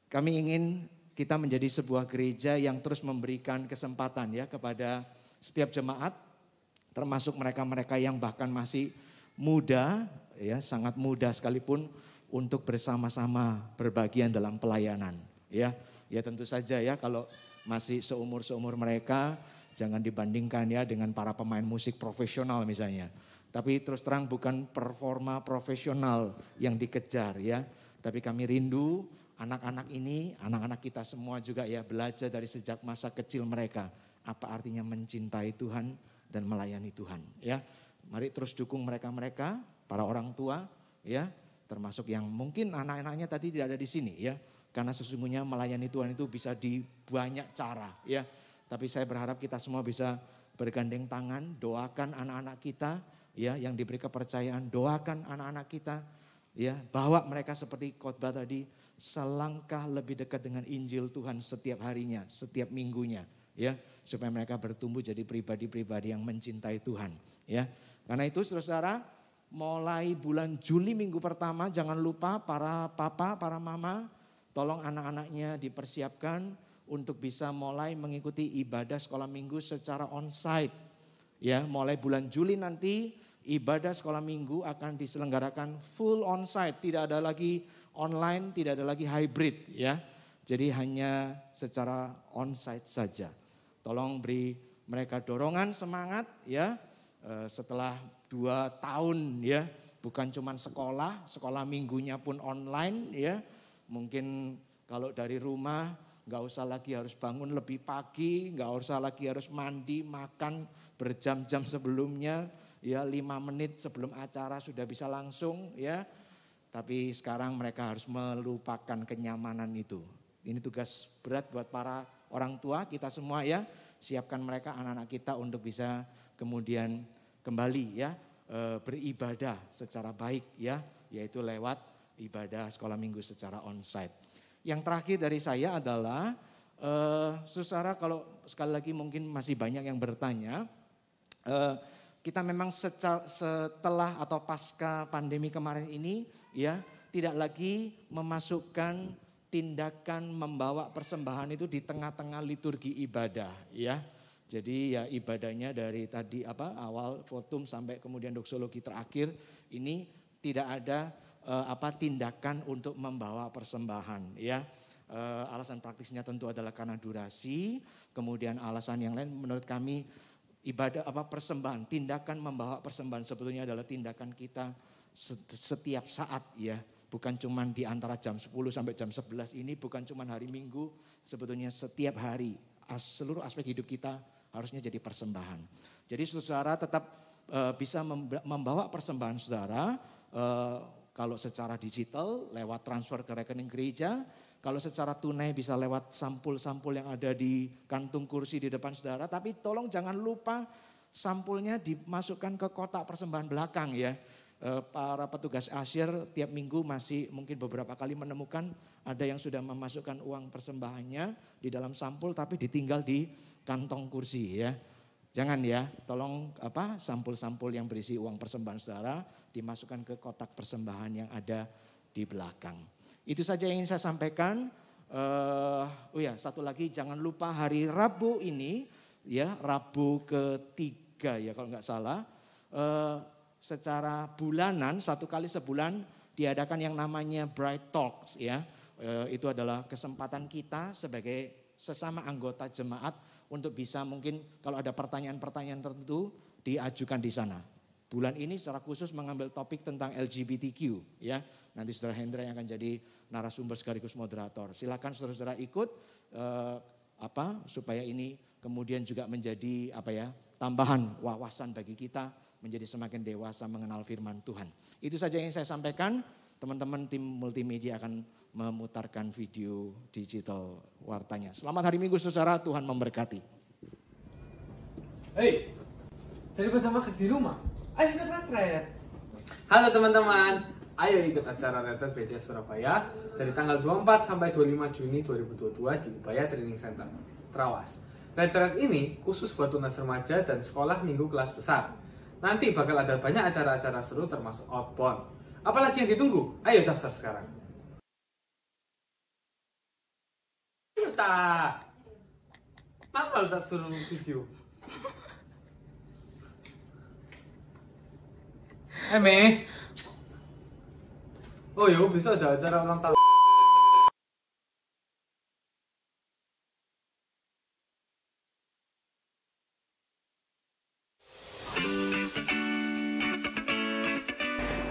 Kami ingin kita menjadi sebuah gereja yang terus memberikan kesempatan ya kepada setiap jemaat, termasuk mereka-mereka yang bahkan masih muda ya, sangat muda sekalipun, untuk bersama-sama berbagian dalam pelayanan ya. Ya tentu saja ya, kalau masih seumur mereka jangan dibandingkan ya dengan para pemain musik profesional misalnya. Tapi terus terang bukan performa profesional yang dikejar ya. Tapi kami rindu anak-anak ini, anak-anak kita semua juga ya, belajar dari sejak masa kecil mereka. Apa artinya mencintai Tuhan dan melayani Tuhan ya. Mari terus dukung mereka-mereka, para orang tua ya. Termasuk yang mungkin anak-anaknya tadi tidak ada di sini ya. Karena sesungguhnya melayani Tuhan itu bisa di banyak cara ya. Tapi saya berharap kita semua bisa bergandeng tangan, doakan anak-anak kita ya, yang diberi kepercayaan, doakan anak-anak kita ya, bawa mereka seperti khotbah tadi, selangkah lebih dekat dengan Injil Tuhan setiap harinya, setiap minggunya ya, supaya mereka bertumbuh jadi pribadi-pribadi yang mencintai Tuhan ya. Karena itu saudara, mulai bulan Juli minggu pertama jangan lupa para papa, para mama, tolong anak-anaknya dipersiapkan untuk bisa mulai mengikuti ibadah sekolah minggu secara onsite. Ya, mulai bulan Juli nanti ibadah sekolah minggu akan diselenggarakan full onsite, tidak ada lagi online, tidak ada lagi hybrid ya. Jadi hanya secara onsite saja. Tolong beri mereka dorongan, semangat ya. Setelah 2 tahun ya, bukan cuma sekolah minggunya pun online ya. Mungkin kalau dari rumah nggak usah lagi harus bangun lebih pagi, nggak usah lagi harus mandi, makan berjam-jam sebelumnya, ya 5 menit sebelum acara sudah bisa langsung ya. Tapi sekarang mereka harus melupakan kenyamanan itu. Ini tugas berat buat para orang tua kita semua ya. Siapkan mereka, anak-anak kita, untuk bisa kemudian kembali ya beribadah secara baik ya, yaitu lewat ibadah sekolah minggu secara onsite. Yang terakhir dari saya adalah, saudara, kalau sekali lagi mungkin masih banyak yang bertanya, kita memang setelah atau pasca pandemi kemarin ini ya, tidak lagi memasukkan tindakan membawa persembahan itu di tengah-tengah liturgi ibadah ya. Jadi ya ibadahnya dari tadi awal votum sampai kemudian doksologi terakhir ini tidak ada tindakan untuk membawa persembahan ya. Alasan praktisnya tentu adalah karena durasi, kemudian alasan yang lain menurut kami ibadah persembahan, tindakan membawa persembahan sebetulnya adalah tindakan kita setiap saat ya. Bukan cuma di antara jam 10 sampai jam 11 ini, bukan cuma hari Minggu, sebetulnya setiap hari seluruh aspek hidup kita harusnya jadi persembahan. Jadi saudara tetap bisa membawa persembahan saudara, kalau secara digital lewat transfer ke rekening gereja, kalau secara tunai bisa lewat sampul-sampul yang ada di kantung kursi di depan saudara. Tapi tolong jangan lupa sampulnya dimasukkan ke kotak persembahan belakang ya. Para petugas asyir tiap minggu masih mungkin beberapa kali menemukan ada yang sudah memasukkan uang persembahannya di dalam sampul tapi ditinggal di kantong kursi ya. Jangan ya, tolong sampul-sampul yang berisi uang persembahan saudara dimasukkan ke kotak persembahan yang ada di belakang. Itu saja yang ingin saya sampaikan. Satu lagi, jangan lupa hari Rabu ini ya, Rabu ketiga ya kalau nggak salah, secara bulanan 1 kali sebulan diadakan yang namanya Bright Talks ya. Itu adalah kesempatan kita sebagai sesama anggota jemaat untuk bisa mungkin kalau ada pertanyaan-pertanyaan tertentu diajukan di sana. Bulan ini secara khusus mengambil topik tentang LGBTQ ya. Nanti saudara Hendra yang akan jadi narasumber sekaligus moderator. Silakan saudara-saudara ikut supaya ini kemudian juga menjadi tambahan wawasan bagi kita menjadi semakin dewasa mengenal firman Tuhan. Itu saja yang saya sampaikan. Teman-teman tim multimedia akan memutarkan video digital wartanya. Selamat hari Minggu saudara, Tuhan memberkati. Hey, daripada makan di rumah, ayo ikut retret. Halo teman-teman, ayo ikut acara retret BCS Surabaya dari tanggal 24 sampai 25 Juni 2022 di Ubaya Training Center, Trawas. Retret ini khusus buat tunas remaja dan sekolah minggu kelas besar. Nanti bakal ada banyak acara-acara seru termasuk outbound. Apalagi yang ditunggu? Ayo daftar sekarang. Ayo tak. Kenapa lu tak suruh video? Mei. Oh yo, besok ada acara ulang tahun.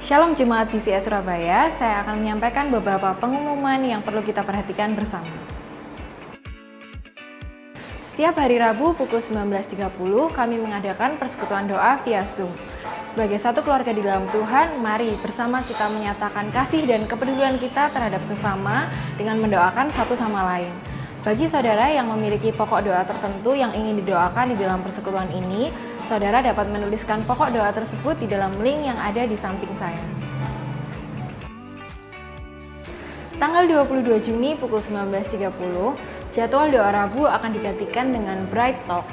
Shalom Jemaat BCS Surabaya, saya akan menyampaikan beberapa pengumuman yang perlu kita perhatikan bersama. Setiap hari Rabu pukul 19.30 kami mengadakan persekutuan doa via Zoom. Sebagai satu keluarga di dalam Tuhan, mari bersama kita menyatakan kasih dan kepedulian kita terhadap sesama dengan mendoakan satu sama lain. Bagi saudara yang memiliki pokok doa tertentu yang ingin didoakan di dalam persekutuan ini, saudara dapat menuliskan pokok doa tersebut di dalam link yang ada di samping saya. Tanggal 22 Juni pukul 19.30, jadwal doa Rabu akan digantikan dengan Bright Talk.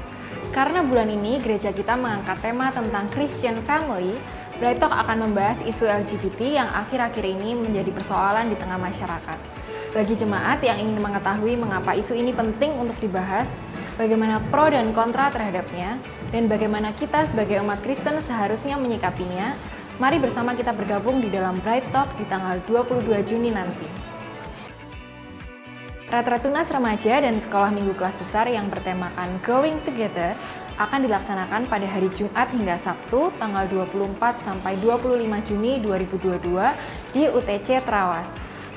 Karena bulan ini gereja kita mengangkat tema tentang Christian Family, Bright Talk akan membahas isu LGBT yang akhir-akhir ini menjadi persoalan di tengah masyarakat. Bagi jemaat yang ingin mengetahui mengapa isu ini penting untuk dibahas, bagaimana pro dan kontra terhadapnya, dan bagaimana kita sebagai umat Kristen seharusnya menyikapinya, mari bersama kita bergabung di dalam Bright Talk di tanggal 22 Juni nanti. Retret tunas remaja dan sekolah minggu kelas besar yang bertemakan Growing Together akan dilaksanakan pada hari Jumat hingga Sabtu tanggal 24 sampai 25 Juni 2022 di UTC Trawas.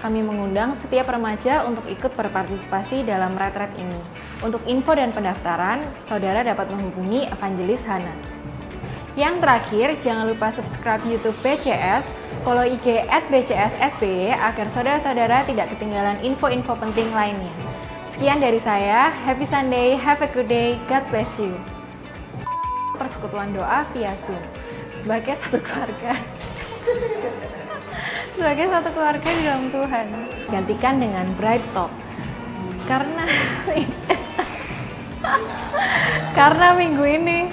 Kami mengundang setiap remaja untuk ikut berpartisipasi dalam retret ini. Untuk info dan pendaftaran, saudara dapat menghubungi Evangelis Hana. Yang terakhir, jangan lupa subscribe YouTube BCS, follow IG @BCSSBY agar saudara-saudara tidak ketinggalan info-info penting lainnya. Sekian dari saya, happy Sunday, have a good day, God bless you. Persekutuan doa via Zoom. Sebagai satu keluarga di dalam Tuhan, gantikan dengan Bright Talk. Karena minggu ini